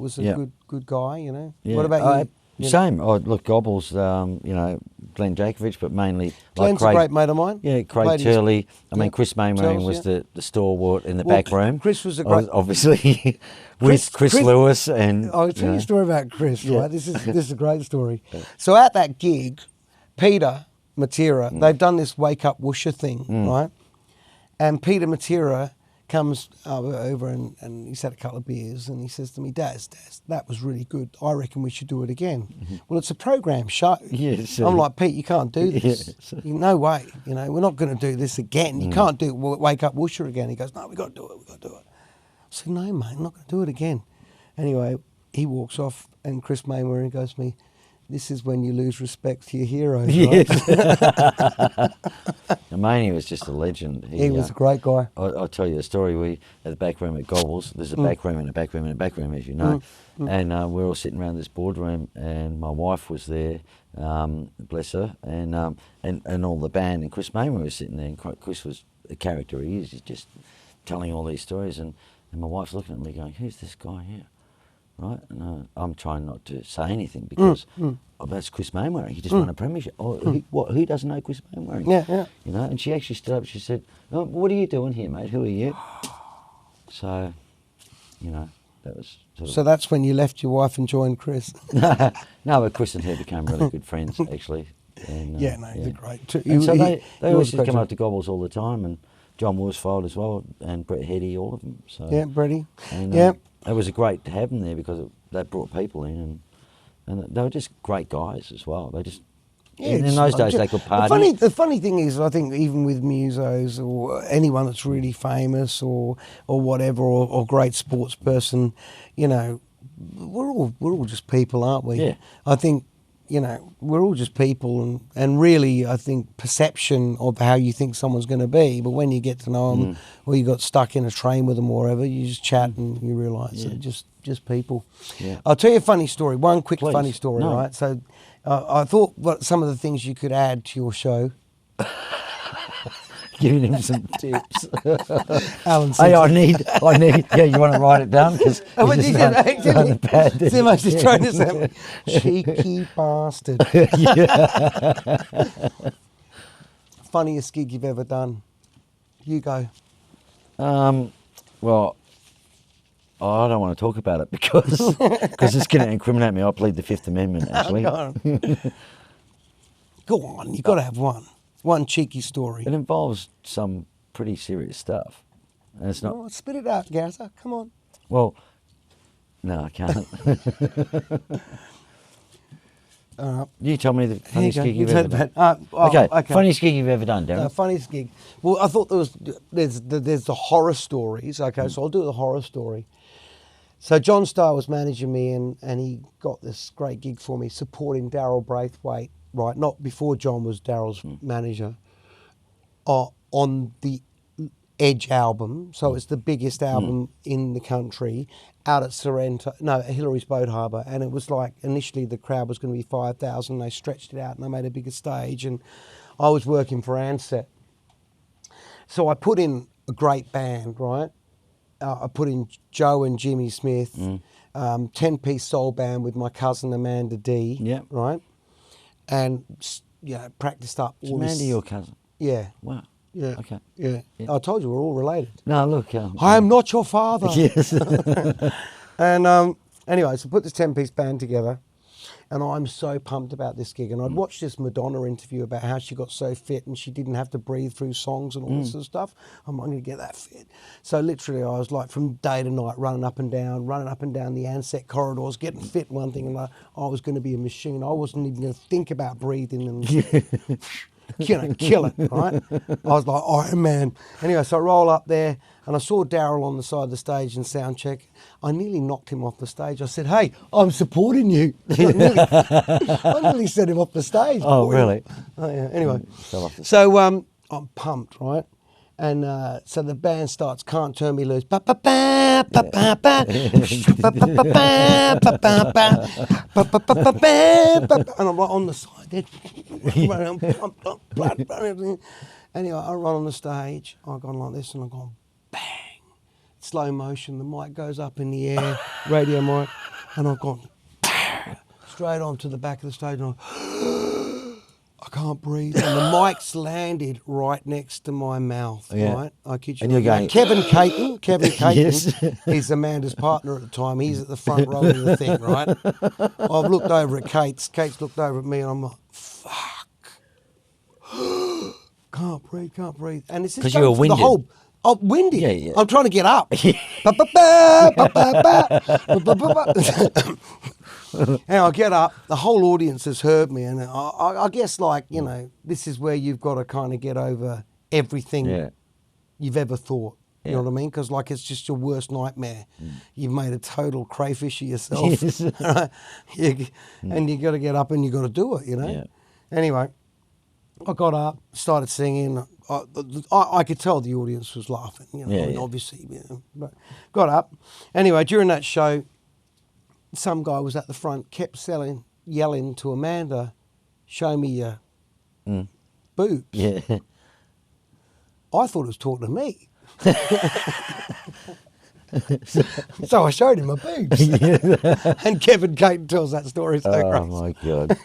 good guy, Yeah. What about you? Same. Oh, look, Gobbles, you know, Glenn Jakovich, but mainly Glenn's like Craig, a great mate of mine. Yeah, Craig Played his- Turley. I mean, yeah, Chris Mainwaring was the stalwart in the Well, back room. Chris was a great... Obviously, with Chris Lewis and... I'll tell you know. a story about Chris, Yeah. right? This is a great story. So at that gig, Peter Matera, they've done this Wake Up Woosha thing, right? And Peter Matera comes over and he's had a couple of beers and he says to me, Daz, that was really good. I reckon we should do it again. Well, it's a program show. Yeah, so- I'm like, Pete, you can't do this. Yeah, so- No way. You know, we're not going to do this again. You can't do Wake Up Woosha again. He goes, no, we got to do it. We got to do it. I said, no, mate, I'm not going to do it again. Anyway, he walks off and Chris Mainwaring goes to me, this is when you lose respect to your heroes, right? Yes. Maney was just a legend. He was a great guy. I'll tell you a story. We at the back room at Gobbles. There's a back room and a back room and a back room, as you know. And we're all sitting around this boardroom, and my wife was there, bless her, and all the band. And Chris Mainwaring was sitting there. And Chris was a character he is. He's just telling all these stories, and my wife's looking at me, going, "Who's this guy here?" Right, and I'm trying not to say anything because that's Chris Mainwaring. He just won a premiership. Oh, who doesn't know Chris Mainwaring? Yeah. You know, and she actually stood up. She said, oh, "What are you doing here, mate? Who are you?" So, you know, that was. So that's when you left your wife and joined Chris. No, but Chris and her became really good friends, actually. And, He's a great. And so they he always was a used to great come guy. up to Gobbles all the time, and John Worsfold as well, and Brett Heady, all of them. So Yeah, Brady. and, Yeah. it was great to have them there because they brought people in, and they were just great guys as well. They just in those days they could party. The funny thing is, I think even with musos or anyone that's really famous or whatever, or great sports person, you know, we're all just people, aren't we? Yeah. I think, you know, we're all just people, and really, I think perception of how you think someone's going to be. But when you get to know them, or you got stuck in a train with them or whatever, you just chat and you realise they're just people. Yeah. I'll tell you a funny story. One quick Please. funny story, No. right? So, I thought what some of the things you could add to your show. Giving him some tips. Alan, Hey, I need. Yeah, you want to write it down because Simo's just trying to say, cheeky bastard. Funniest gig you've ever done? You go. Well, I don't want to talk about it because it's going to incriminate me. I plead the Fifth Amendment, actually. Go on, you've got to have one. One cheeky story. It involves some pretty serious stuff. And it's not. Oh, spit it out, Gazza. Come on. Well, no, I can't. You tell me the funniest gig you've ever done. Okay, funniest gig you've ever done, Darren. Funniest gig. Well, I thought there's the horror stories. Okay, so I'll do the horror story. So John Starr was managing me, and he got this great gig for me, supporting Daryl Braithwaite, right? Not before John was Daryl's manager, on the Edge album. So it's the biggest album in the country, out at Hillary's Boat Harbour. And it was like, initially the crowd was going to be 5,000. They stretched it out and they made a bigger stage. And I was working for Ansett. So I put in a great band, right? I put in Joe and Jimmy Smith, 10-piece soul band with my cousin Amanda D, Yep. right? And, practiced up all this. Amanda, your cousin? Yeah. Wow. Yeah. Okay. Yeah. I told you we're all related. No, look. I am not your father. Yes. And anyway, so put this 10-piece band together, and I'm so pumped about this gig. And I'd watched this Madonna interview about how she got so fit and she didn't have to breathe through songs and all this sort of stuff. I'm going to get that fit. So literally, I was like from day to night running up and down the Ansett corridors, getting fit one thing, and I was going to be a machine. I wasn't even going to think about breathing and. Kill it, right? I was like, Iron Man. Anyway, so I roll up there and I saw Daryl on the side of the stage in sound check. I nearly knocked him off the stage. I said, hey, I'm supporting you. I nearly set him off the stage. Oh, really? Oh, yeah. Anyway, So I'm pumped, right? And so the band starts Can't Turn Me Loose. And I'm right on the side there. I'm pumped up, blood, everything. Anyway, I run on the stage. I've gone like this and I've gone bang. Slow motion. The mic goes up in the air, radio mic. And I've gone straight straight onto the back of the stage, and I can't breathe. And the mic's landed right next to my mouth, right? I kid you and you're not. going... Kevin Caton Yes. is Amanda's partner at the time. He's at the front row of the thing, right? I've looked over at Kate's. Kate's looked over at me, and I'm like, fuck. Can't breathe. And it's just because you were winded. the whole... I'm winded. Yeah. I'm trying to get up. And I get up, the whole audience has heard me, and I guess, like, you know, this is where you've got to kind of get over everything you've ever thought. You know what I mean? Because, like, it's just your worst nightmare. You've made a total crayfish of yourself. Yes. And you got to get up and you got to do it, you know? Yeah. Anyway, I got up, started singing. I could tell the audience was laughing, you know, obviously. You know, but got up. Anyway, during that show, some guy was at the front, kept yelling to Amanda, "Show me your boobs." Yeah. I thought he was talking to me. So I showed him my boobs. And Kevin Caton tells that story so great. Oh, my God.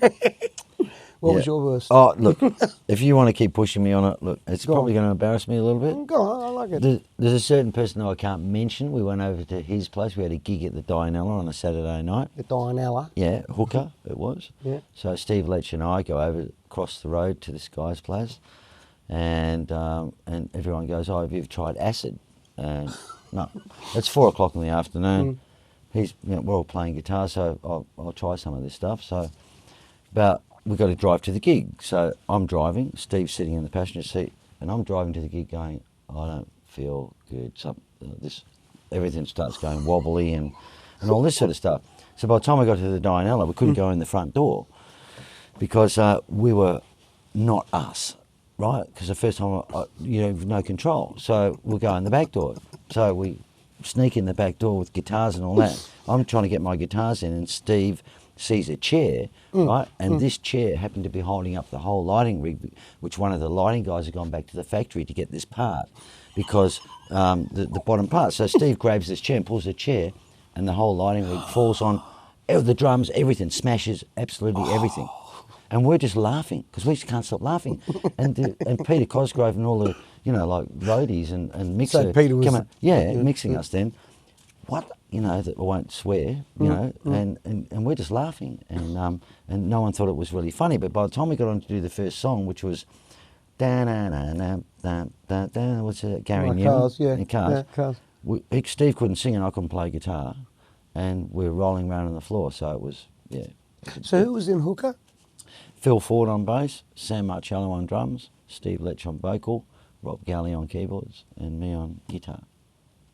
What was your worst? Oh, look, if you want to keep pushing me on it, look, it's probably going to embarrass me a little bit. Go on, I like it. There's a certain person that I can't mention. We went over to his place. We had a gig at the Dianella on a Saturday night. The Dianella? Yeah, hooker it was. Yeah. So Steve Letch and I go over across the road to this guy's place, and everyone goes, "Oh, have you tried acid?" And no, it's 4 o'clock in the afternoon. We're all playing guitar, so I'll try some of this stuff. So we've got to drive to the gig. So I'm driving, Steve's sitting in the passenger seat, and I'm driving to the gig going, I don't feel good. Everything starts going wobbly and all this sort of stuff. So by the time I got to the Dianella, we couldn't go in the front door because we were not us, right? Because the first time, you have no control. So we'll go in the back door. So we sneak in the back door with guitars and all that. I'm trying to get my guitars in, and Steve sees a chair, right? And this chair happened to be holding up the whole lighting rig, which one of the lighting guys had gone back to the factory to get this part because the bottom part. So Steve grabs this chair and pulls the chair, and the whole lighting rig falls on the drums, everything, smashes absolutely everything. And we're just laughing because we just can't stop laughing. And Peter Cosgrove and all the, like roadies and mixer. So Peter was... mixing us then. What? That I won't swear, and we're just laughing, and no one thought it was really funny. But by the time we got on to do the first song, which was what's it, Gary Newman? Cars, yeah. Cars. Yeah, Cars. Steve couldn't sing and I couldn't play guitar, and we were rolling around on the floor. So it was, So who was in hooker? Phil Ford on bass, Sam Marcello on drums, Steve Letch on vocal, Rob Galley on keyboards, and me on guitar.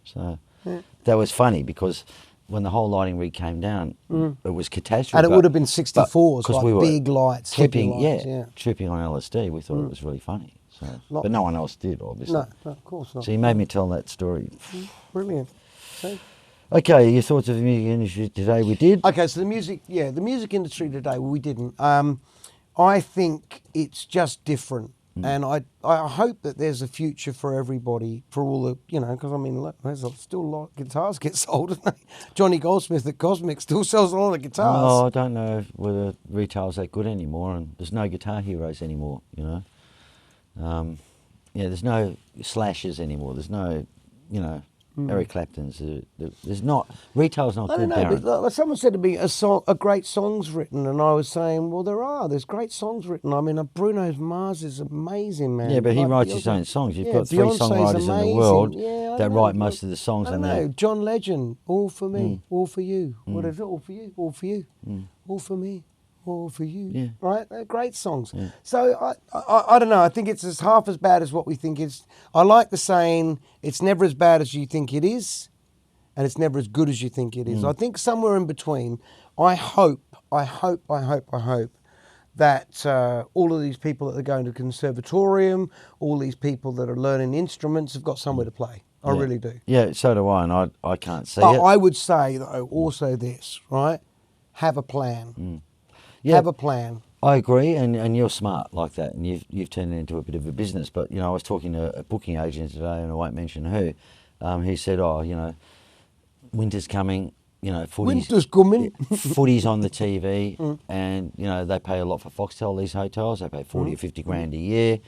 So. Yeah. That was funny because when the whole lighting rig came down, it was catastrophic. And it would have been 64s, like we were big lights, tripping, lights, tripping on LSD. We thought it was really funny. So, but no one else did, obviously. No, of course not. So you made me tell that story. Brilliant. See? Okay, your thoughts of the music industry today? We did. Okay, so the music industry today, we didn't. I think it's just different. And I hope that there's a future for everybody, for all the, because look, there's still a lot of guitars get sold, isn't there? Johnny Goldsmith at Cosmic still sells a lot of guitars. Oh, I don't know whether retail's that good anymore, and there's no Guitar Heroes anymore, there's no Slashes anymore, there's no, Eric Clapton's, there's not, retail's not good, I don't know, Darren. but someone said to me, a great song's written, and I was saying, well, there's great songs written. Bruno Mars is amazing, man. Yeah, but he writes Beyonce, his own songs. You've got 3 Beyonce's songwriters amazing. in the world that write most of the songs. I and know, John Legend, All For Me, All For You. What is it? All For You, All For You, All For Me. All for you, yeah. Right? They're great songs. Yeah. So I don't know. I think it's half as bad as what we think it's. I like the saying, it's never as bad as you think it is, and it's never as good as you think it is. I think somewhere in between. I hope that all of these people that are going to conservatorium, all these people that are learning instruments have got somewhere to play. I really do. Yeah, so do I, and I can't see but it. I would say, though, also this, right? Have a plan. Yeah, have a plan. I agree, and you're smart like that, and you've turned it into a bit of a business. But I was talking to a booking agent today, and I won't mention who. He said, winter's coming. you know, Winter's coming. footy's on the TV, and you know they pay a lot for Foxtel. These hotels, they pay 40 or 50 grand a year,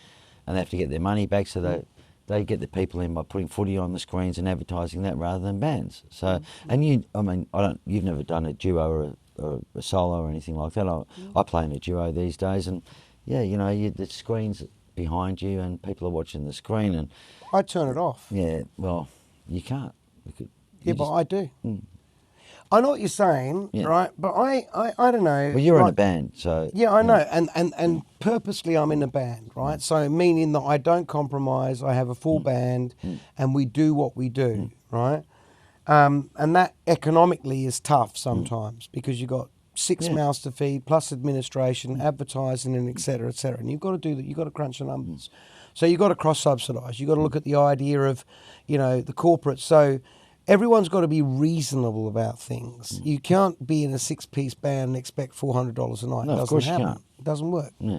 and they have to get their money back. So they get the people in by putting footy on the screens and advertising that rather than bands. So, and you've never done a duo or a solo or anything like that. I play in a duo these days, and yeah, you know, the screen's behind you and people are watching the screen, and I turn it off. yeah, well, you can't. But I do. I know what you're saying, right? But I don't know. Well, you're in a band, so yeah, I know, and purposely I'm in a band, right? So meaning that I don't compromise. I have a full band, and we do what we do, right? And that economically is tough sometimes because you've got 6 mouths to feed, plus administration, advertising, and et cetera, et cetera. And you've got to do that. You've got to crunch the numbers. So you've got to cross-subsidise. You've got to look at the idea of, you know, the corporate. So everyone's got to be reasonable about things. You can't be in a 6-piece band and expect $400 a night. No, it of course doesn't you happen. can't. It doesn't work. Yeah.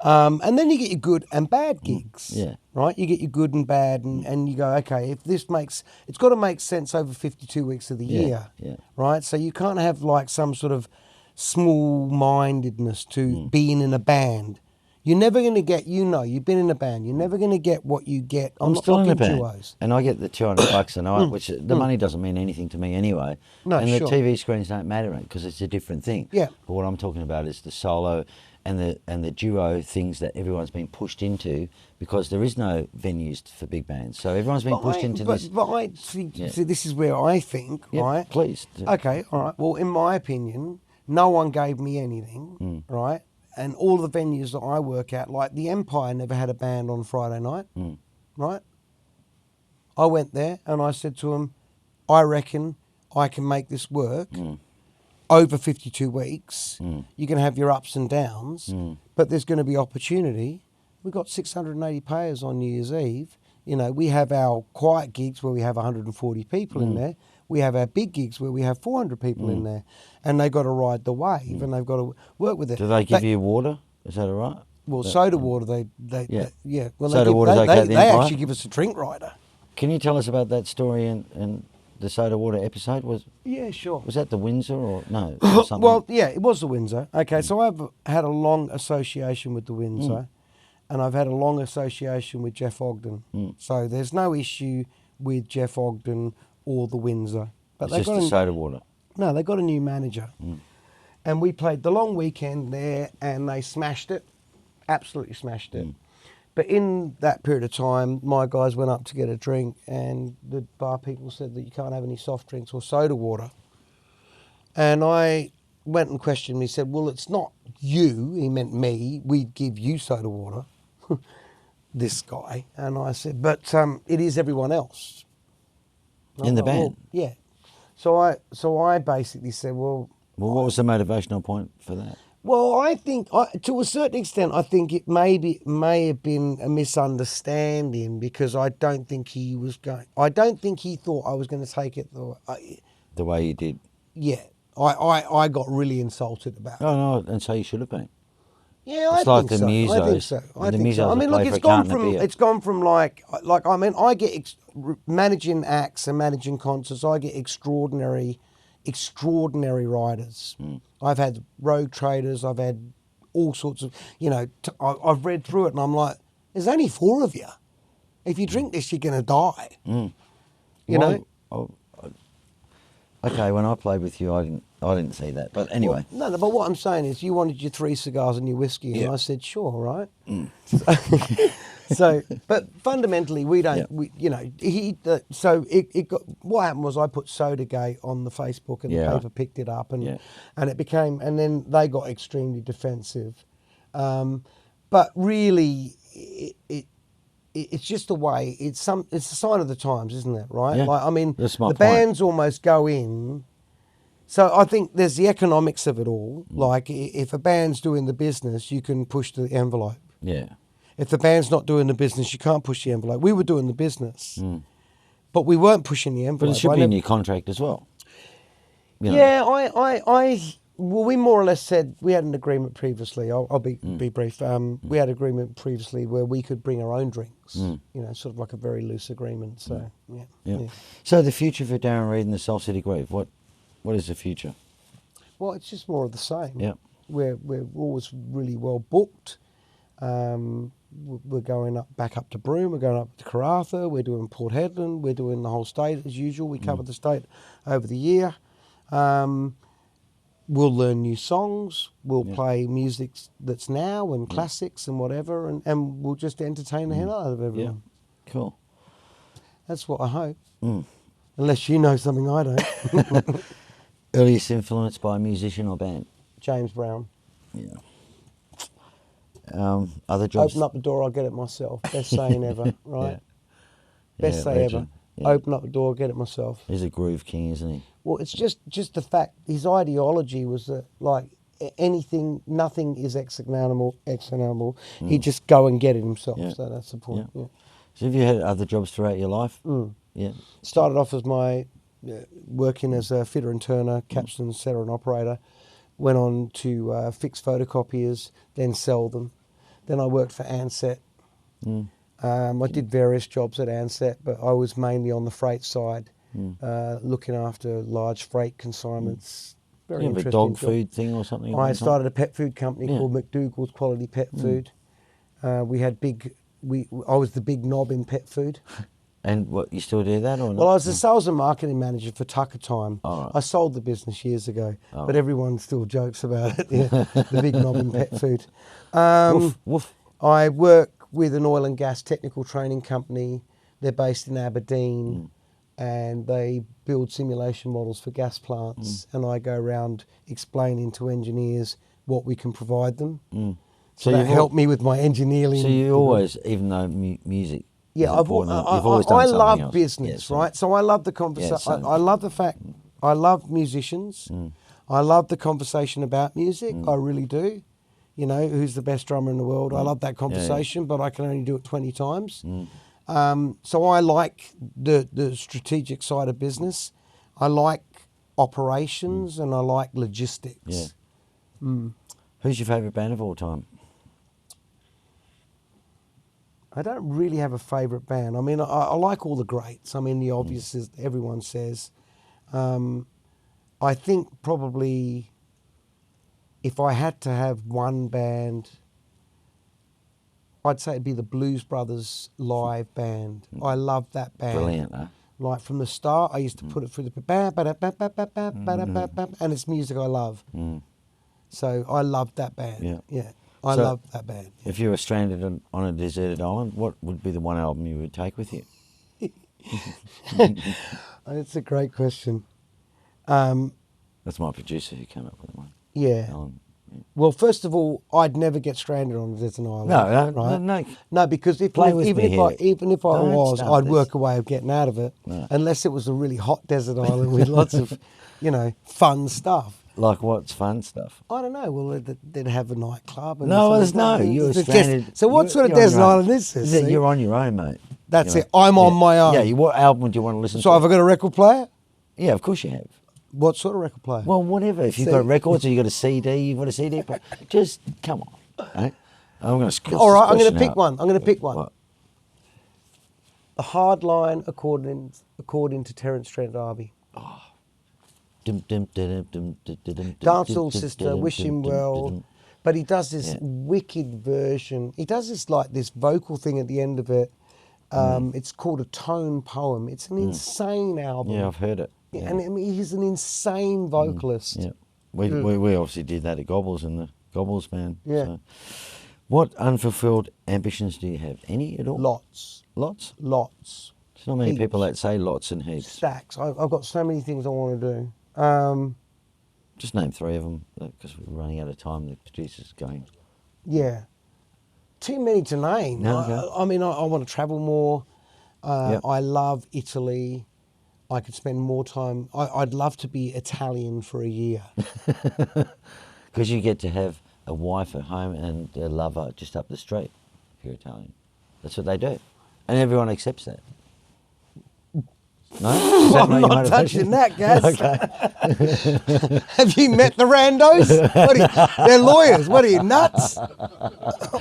And then you get your good and bad gigs, Yeah. right? You get your good and bad, and you go, okay, if this it's got to make sense over 52 weeks of the year, right? So you can't have like some sort of small-mindedness to being in a band. You're never going to get, you know, you've been in a band, you're never going to get what you get. I'm still in a band, duos. and I get the $200 a night, which the money doesn't mean anything to me anyway. No, and sure. the TV screens don't matter because it's a different thing. Yeah. But what I'm talking about is the solo and the duo things that everyone's been pushed into because there is no venues for big bands. So everyone's been pushed into this. But I see, this is where I think, right? Please. Okay, all right. Well, in my opinion, no one gave me anything, right? And all the venues that I work at, like the Empire never had a band on Friday night, right? I went there and I said to them, I reckon I can make this work over 52 weeks. You can have your ups and downs, but there's going to be opportunity. We've got 680 payers on New Year's Eve. You know, we have our quiet gigs where we have 140 people in there. We have our big gigs where we have 400 people in there, and they've got to ride the wave and they've got to work with it. Do they give you water? Is that all right? Well, soda water, they Well, soda water's okay at the they Empire? actually give us a drink rider. Can you tell us about that story and the soda water episode? Yeah, sure. Was that the Windsor or no? Or something? Well, yeah, it was the Windsor. Okay, so I've had a long association with the Windsor, and I've had a long association with Jeff Ogden. So there's no issue with Jeff Ogden or the Windsor. But it's just the soda water. No, they got a new manager. And we played the long weekend there, and they smashed it, absolutely smashed it. But in that period of time, my guys went up to get a drink, and the bar people said that you can't have any soft drinks or soda water. And I went and questioned him. He said, well, it's not you. He meant me. We'd give you soda water, this guy. And I said, but it is everyone else. In the band? Well, yeah. So I basically said, well, what was the motivational point for that? Well, I think, to a certain extent, I think it may have been a misunderstanding because I don't think he thought I was going to take it the way you did. Yeah, I got really insulted about it. No, and so you should have been. Yeah, it's I like think the so. musos. I think so. I the think so. musos I mean, look, play for a carton of beer. it's gone from like I mean, I get managing acts and managing concerts. I get extraordinary writers. I've had Rogue Traders. I've had all sorts of, you know. I've read through it and I'm like, there's only 4 of you. If you drink this, you're going to die. You know. Okay, when I played with you, I didn't see that. But anyway. Well, no, but what I'm saying is you wanted your 3 cigars and your whiskey, and I said, sure, right? So, but fundamentally, we don't, you know, it got, what happened was I put Sodagate on the Facebook and the paper picked it up and it became, and then they got extremely defensive. But really, it's just a way, it's a sign of the times, isn't it, right? Yeah, like, I mean, that's my the point. bands almost go in. So I think there's the economics of it all. Like if a band's doing the business, you can push the envelope. Yeah. If the band's not doing the business, you can't push the envelope. We were doing the business, but we weren't pushing the envelope. But it should be in your contract as well. You know. Yeah, well, we more or less said we had an agreement previously. I'll be brief. We had an agreement previously where we could bring our own drinks. You know, sort of like a very loose agreement. So yeah. So the future for Daren Reid and the Soul City Groove, what What is the future? Well, it's just more of the same. Yeah. We're always really well booked. We're going back up to Broome. We're going up to Karratha. We're doing Port Hedland. We're doing the whole state as usual. We cover the state over the year. We'll learn new songs. We'll play music that's now and classics and whatever, and we'll just entertain the hell out of everyone. Yeah. Cool. That's what I hope. Unless you know something I don't. Earliest influence by a musician or band? James Brown. Yeah. Other jobs? Open up the door, I'll get it myself. Best saying ever, right? Yeah. Best say ever. Yeah. Open up the door, get it myself. He's a groove king, isn't he? Well, it's just the fact, his ideology was that, like, nothing is external. He'd just go and get it himself. Yeah. So that's the point. Yeah. Yeah. So have you had other jobs throughout your life? Yeah. Started off as working as a fitter and turner, capstan, setter and operator. Went on to fix photocopiers, then sell them. Then I worked for Ansett. I did various jobs at Ansett, but I was mainly on the freight side, looking after large freight consignments. Very You have interesting a dog job. food thing or something? I started a pet food company called McDougall's Quality Pet Food. We had I was the big knob in pet food. And what, you still do that or not? Well, I was the sales and marketing manager for Tucker Time. Oh, right. I sold the business years ago, but everyone still jokes about it. Yeah, the big knob in pet food. Woof, woof. I work with an oil and gas technical training company. They're based in Aberdeen, and they build simulation models for gas plants. And I go around explaining to engineers what we can provide them. So that helped me with my engineering. So you always, even though music. Yeah, you've always done I something love else. business, Yeah, right? So I love the conversation. I love the fact, I love musicians. I love the conversation about music. I really do. You know, who's the best drummer in the world? I love that conversation, but I can only do it 20 times. So I like the strategic side of business. I like operations and I like logistics. Yeah. Who's your favourite band of all time? I don't really have a favourite band. I mean, I like all the greats. I mean, the obvious is everyone says. I think probably if I had to have one band, I'd say it'd be the Blues Brothers live band. I love that band. Brilliant, huh? Like from the start, I used to put it through the and it's music I love. So I loved that band. Yeah. I love that band. If you were stranded on a deserted island, what would be the one album you would take with you? That's a great question. That's my producer who came up with one. Yeah. Alan. Well, first of all, I'd never get stranded on a desert island. No. No, because even if I was, I'd work a way of getting out of it. No. Unless it was a really hot desert island with lots of, fun stuff. Like what's fun stuff? I don't know. Well, they'd have a nightclub. And You were stranded. So what sort of desert island is this? You're on your own, mate. That's it. I'm on my own. Yeah. What album do you want to listen to? So have I got a record player? Yeah, of course you have. What sort of record player? Well, whatever. If you've got records or you've got a CD, you've got a CD player. Just come on. Right? I'm going to. All right, I'm going to pick one. What? The hard line according to Terence Trent D'Arby. Dancehall Sister, Wish Him Well. But he does this wicked version. He does this this vocal thing at the end of it. It's called a tone poem. It's an insane album. Yeah, I've heard it. Yeah. And I mean, he's an insane vocalist. Yeah. We obviously did that at Gobbles in the Gobbles band. Yeah. So. What unfulfilled ambitions do you have? Any at all? Lots. Lots? Lots. There's not many Heaps. people that say lots and heaps. Stacks. I've got so many things I want to do. Just name 3 of them, because we're running out of time. The producer's going. Yeah. Too many to name. No, okay. I mean, I want to travel more. Yep. I love Italy. I could spend more time. I'd love to be Italian for a year. Because you get to have a wife at home and a lover just up the street if you're Italian. That's what they do. And everyone accepts that. No? Is that I'm not touching that, Gaz. Okay. Have you met the randos? They're lawyers. What are you, nuts?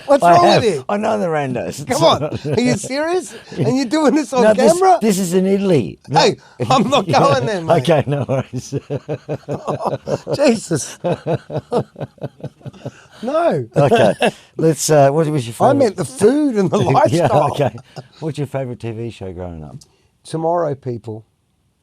What's wrong with you? I know the randos. Come on. Are you serious? And you're doing this on No, camera? This is in Italy. No. Hey, I'm not going there, mate. Okay, no worries. Jesus. No. Okay. Let's, what was your favourite? I meant the food and the lifestyle. Yeah, okay. What's your favourite TV show growing up? Tomorrow People.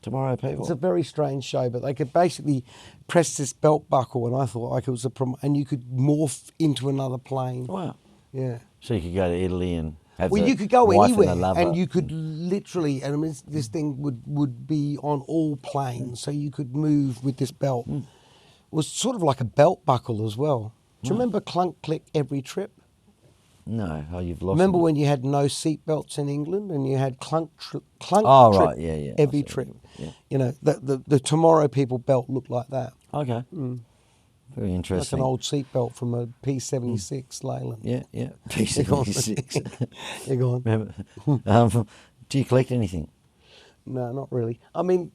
Tomorrow People? It's a very strange show, but they could basically press this belt buckle, and I thought like it was and you could morph into another plane. Wow. Yeah. So you could go to Italy and have Well, the you could go wife anywhere, and, the lover. and you could literally, and I mean, this thing would be on all planes, so you could move with this belt. It was sort of like a belt buckle as well. Do you remember Clunk Click Every Trip? No, you've lost Remember me. when you had no seat belts in England and you had Clunk Trip right, yeah. Every I see. Trip? Yeah. You know, the Tomorrow People belt looked like that. Okay. Very Like interesting. an old seat belt from a P-76 Leyland. Yeah. P-76. You're gone. Remember? Do you collect anything? No, not really. I mean,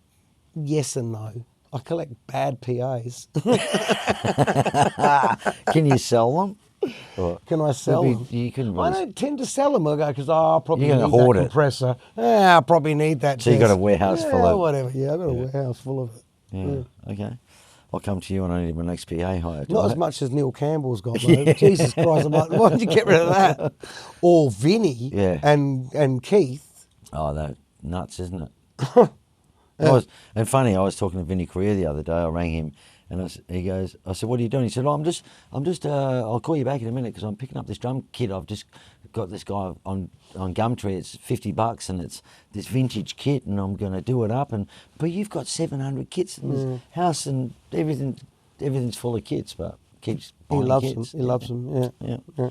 yes and no. I collect bad PAs. Can you sell them? Or Can I sell them? You can. I don't tend to sell them. I go because I'll probably You're need gonna hoard that it. compressor. Yeah, I'll probably need that. So you got a desk. warehouse full of. whatever. Yeah, I've got a warehouse full of it. Yeah. Okay. I'll come to you when I need my next PA hire. Not as much as Neil Campbell's got, though. Jesus Christ! I'm like, why did you get rid of that? Or Vinny Yeah. and Keith. Oh, that's nuts, isn't it? And funny, I was talking to Vinny Correa the other day. I rang him, and I said, "What are you doing?" He said, "Oh, I'm just. I'll call you back in a minute because I'm picking up this drum kit. I've just got this guy on Gumtree. It's $50, and it's this vintage kit, and I'm going to do it up. But you've got 700 kits in this house, and everything's full of kits, but keeps He buying loves kits. them. He loves them. Yeah.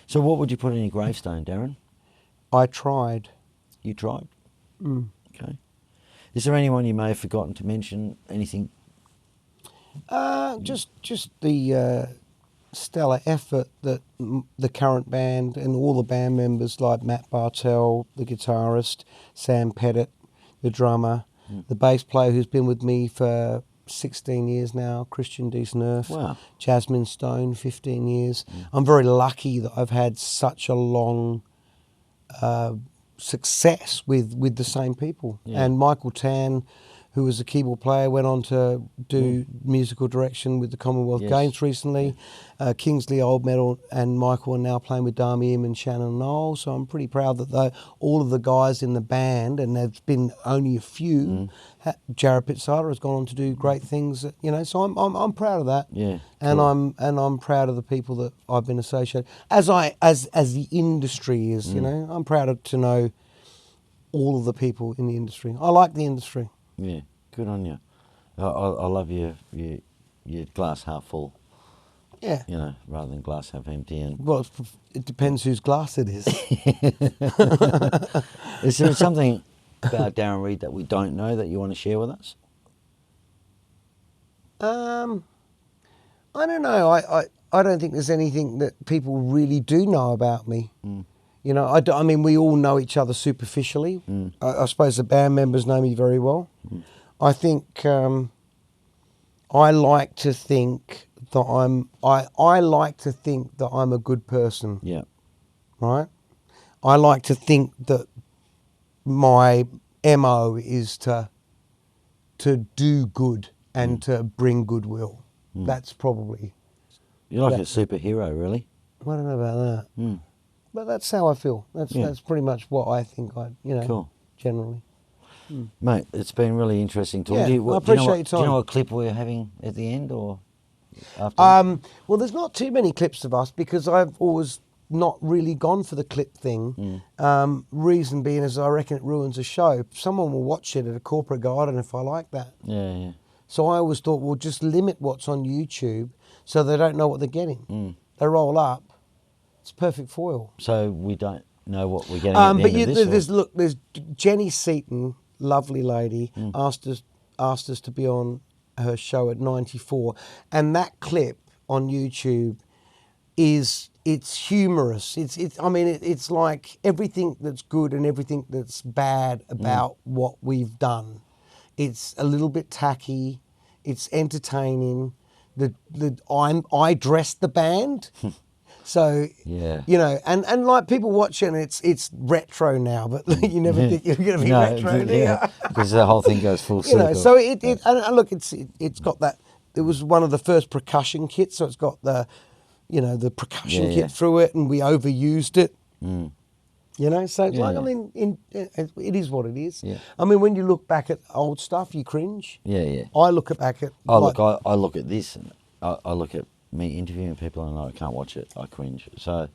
So, what would you put in your gravestone, Darren? I tried. You tried. Okay. Is there anyone you may have forgotten to mention? Anything? Just the stellar effort that the current band and all the band members like Matt Bartell, the guitarist, Sam Pettit, the drummer, the bass player who's been with me for 16 years now, Christian Deesnerf, Wow. Jasmine Stone, 15 years. I'm very lucky that I've had such a long success with the same people. Yeah. And Michael Tan, who was a keyboard player, went on to do musical direction with the Commonwealth Yes. Games recently. Kingsley Old Metal and Michael are now playing with Dami Im and Shannon Knoll. So I'm pretty proud that all of the guys in the band, and there's been only a few, Jared Pizzada has gone on to do great things. You know, so I'm proud of that. Yeah. And cool. I'm proud of the people that I've been associated as the industry is. You know, I'm proud to know all of the people in the industry. I like the industry. Yeah, good on you. I love your glass half full. Yeah. You know, rather than glass half empty. And Well, it depends whose glass it is. is there something about Daren Reid that we don't know that you want to share with us? I don't know. I don't think there's anything that people really do know about me. You know, I mean, we all know each other superficially. I suppose the band members know me very well. I think I like to think that I like to think that I'm a good person. Yeah. Right? I like to think that my MO is to do good and to bring goodwill. That's probably. You're like a superhero, really. I don't know about that. But that's how I feel. That's pretty much what I think Cool. generally. Mate, it's been really interesting talking Yeah, to you. I appreciate your Do you know time. what clip we're having at the end or after? Well, there's not too many clips of us because I've always not really gone for the clip thing. Reason being is I reckon it ruins a show. Someone will watch it at a corporate garden if I like that. Yeah. So I always thought, well, just limit what's on YouTube so they don't know what they're getting. They roll up. It's perfect foil. So we don't know what we're getting at the But end of this? there's Jenny Seaton, lovely lady, asked us to be on her show at 94, and that clip on YouTube it's humorous. It's like everything that's good and everything that's bad about what we've done. It's a little bit tacky. It's entertaining. I dressed the band. So, Yeah. you know, and like people watch it and it's retro now, but you never think you're going to be retro, do you? Because the whole thing goes full You circle. know, so and look, it's got that. It was one of the first percussion kits, so it's got the, you know, the percussion kit through it, and we overused it. You know, so it's I mean, it is what it is. Yeah. I mean, when you look back at old stuff, you cringe. Yeah. I look back at. I look at this, and I look at me interviewing people, and I can't watch it. I cringe. So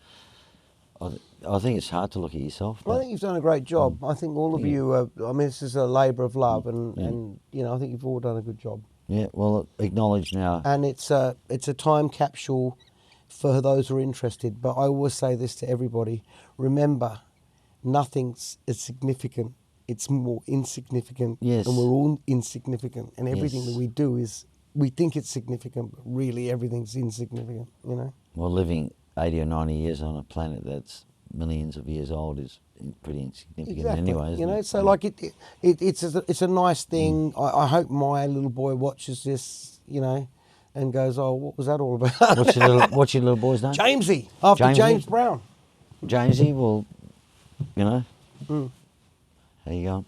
I think it's hard to look at yourself. I think you've done a great job. I think all of you. I mean, this is a labour of love, and you know, I think you've all done a good job. Yeah. Well, acknowledge now. And it's a time capsule for those who are interested. But I always say this to everybody: remember, nothing's as significant. It's more insignificant. Yes. And we're all insignificant, and everything that we do is. We think it's significant, but really everything's insignificant, you know? Well, living 80 or 90 years on a planet that's millions of years old is pretty insignificant anyway, isn't you know, it? so like it's a nice thing. I hope my little boy watches this, you know, and goes, oh, what was that all about? What's your little boy's name? Jamesy, after Jamesy? James Brown. Jamesy, well, you know, how you going?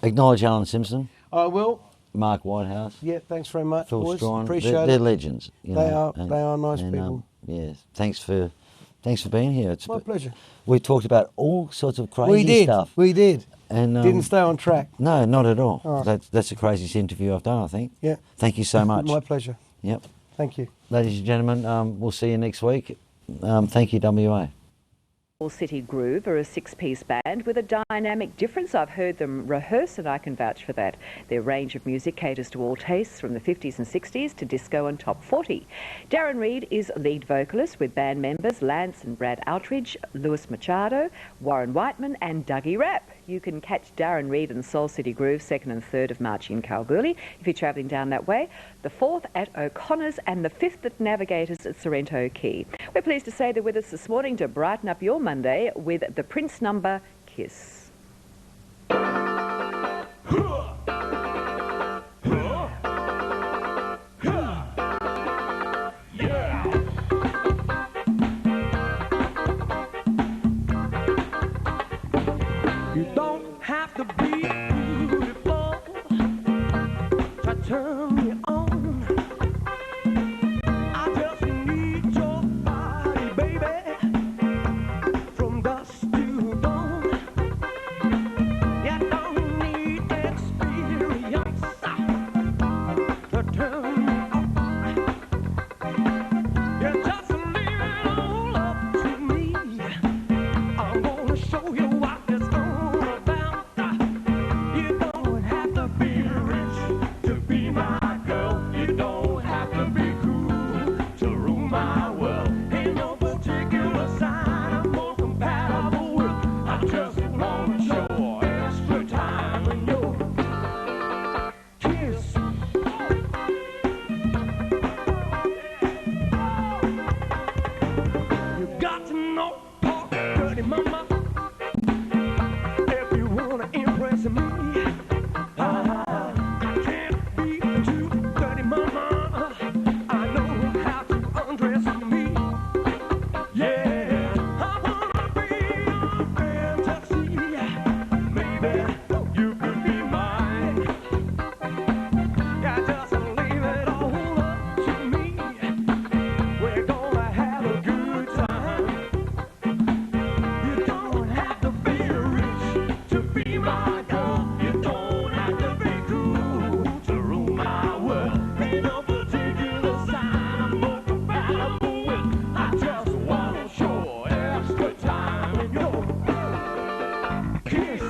Acknowledge Alan Simpson, I will. Mark Whitehouse, Yeah, thanks very much, Phil boys. Strawn. Appreciate They're it. legends. You know, They are nice people. Yeah, thanks for being here. It's My pleasure. We talked about all sorts of crazy stuff. We did. And Didn't stay on track. No, not at all. All right. That's the craziest interview I've done, I think. Yeah. Thank you so much. My pleasure. Yep. Thank you. Ladies and gentlemen, we'll see you next week. Thank you, WA. City Groove are a six-piece band with a dynamic difference. I've heard them rehearse and I can vouch for that. Their range of music caters to all tastes from the 50s and 60s to disco and top 40. Darren Reid is lead vocalist with band members Lance and Brad Outridge, Lewis Machado, Warren Whiteman and Dougie Rapp. You can catch Darren Reid and Soul City Groove 2nd and 3rd of March in Kalgoorlie if you're travelling down that way, the 4th at O'Connor's and the 5th at Navigators at Sorrento Quay. We're pleased to say they're with us this morning to brighten up your Monday with the Prince number, Kiss. You don't have to be beautiful to turn me on. I just need your body, baby, from dusk to dawn. You don't need experience to turn me on. You just leave it all up to me. I'm gonna show you what it's all about. You don't have to be rich to be my girl. You don't have to be cool to rule my world. Ain't no particular sign I'm more compatible with. I just wanna show extra time in your kiss. You got to know talk dirty, mama. If you wanna impress me, I can't be too dirty, mama. I know how to undress me. Yeah, I wanna be your fantasy. Maybe you could be mine. Yeah, just leave it all up to me. We're gonna have a good time. You don't have to be rich to be my girl. You don't have to be cool to rule my world. Ain't no particular sign I'm more compatible with. I just wanna show extra time in your kiss.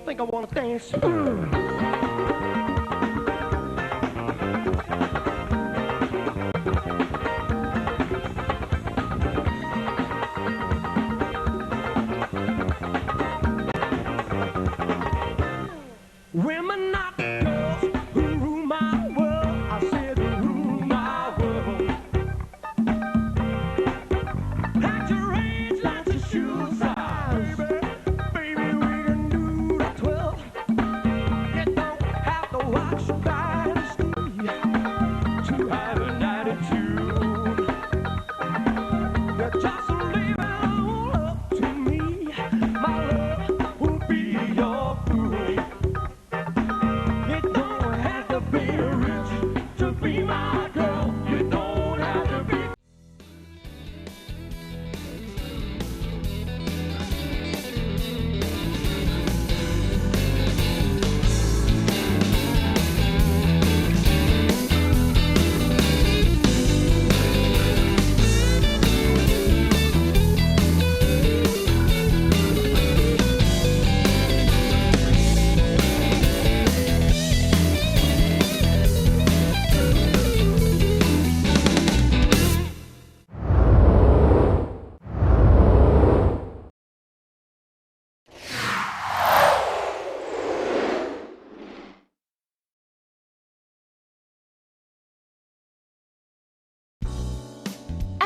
Think I wanna dance. Women, not girls who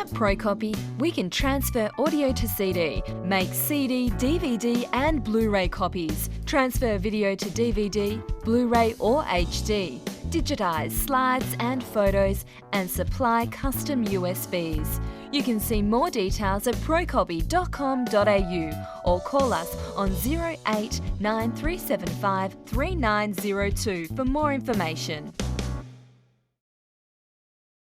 At ProCopy, we can transfer audio to CD, make CD, DVD and Blu-ray copies, transfer video to DVD, Blu-ray or HD, digitise slides and photos and supply custom USBs. You can see more details at procopy.com.au or call us on 08 9375 3902 for more information.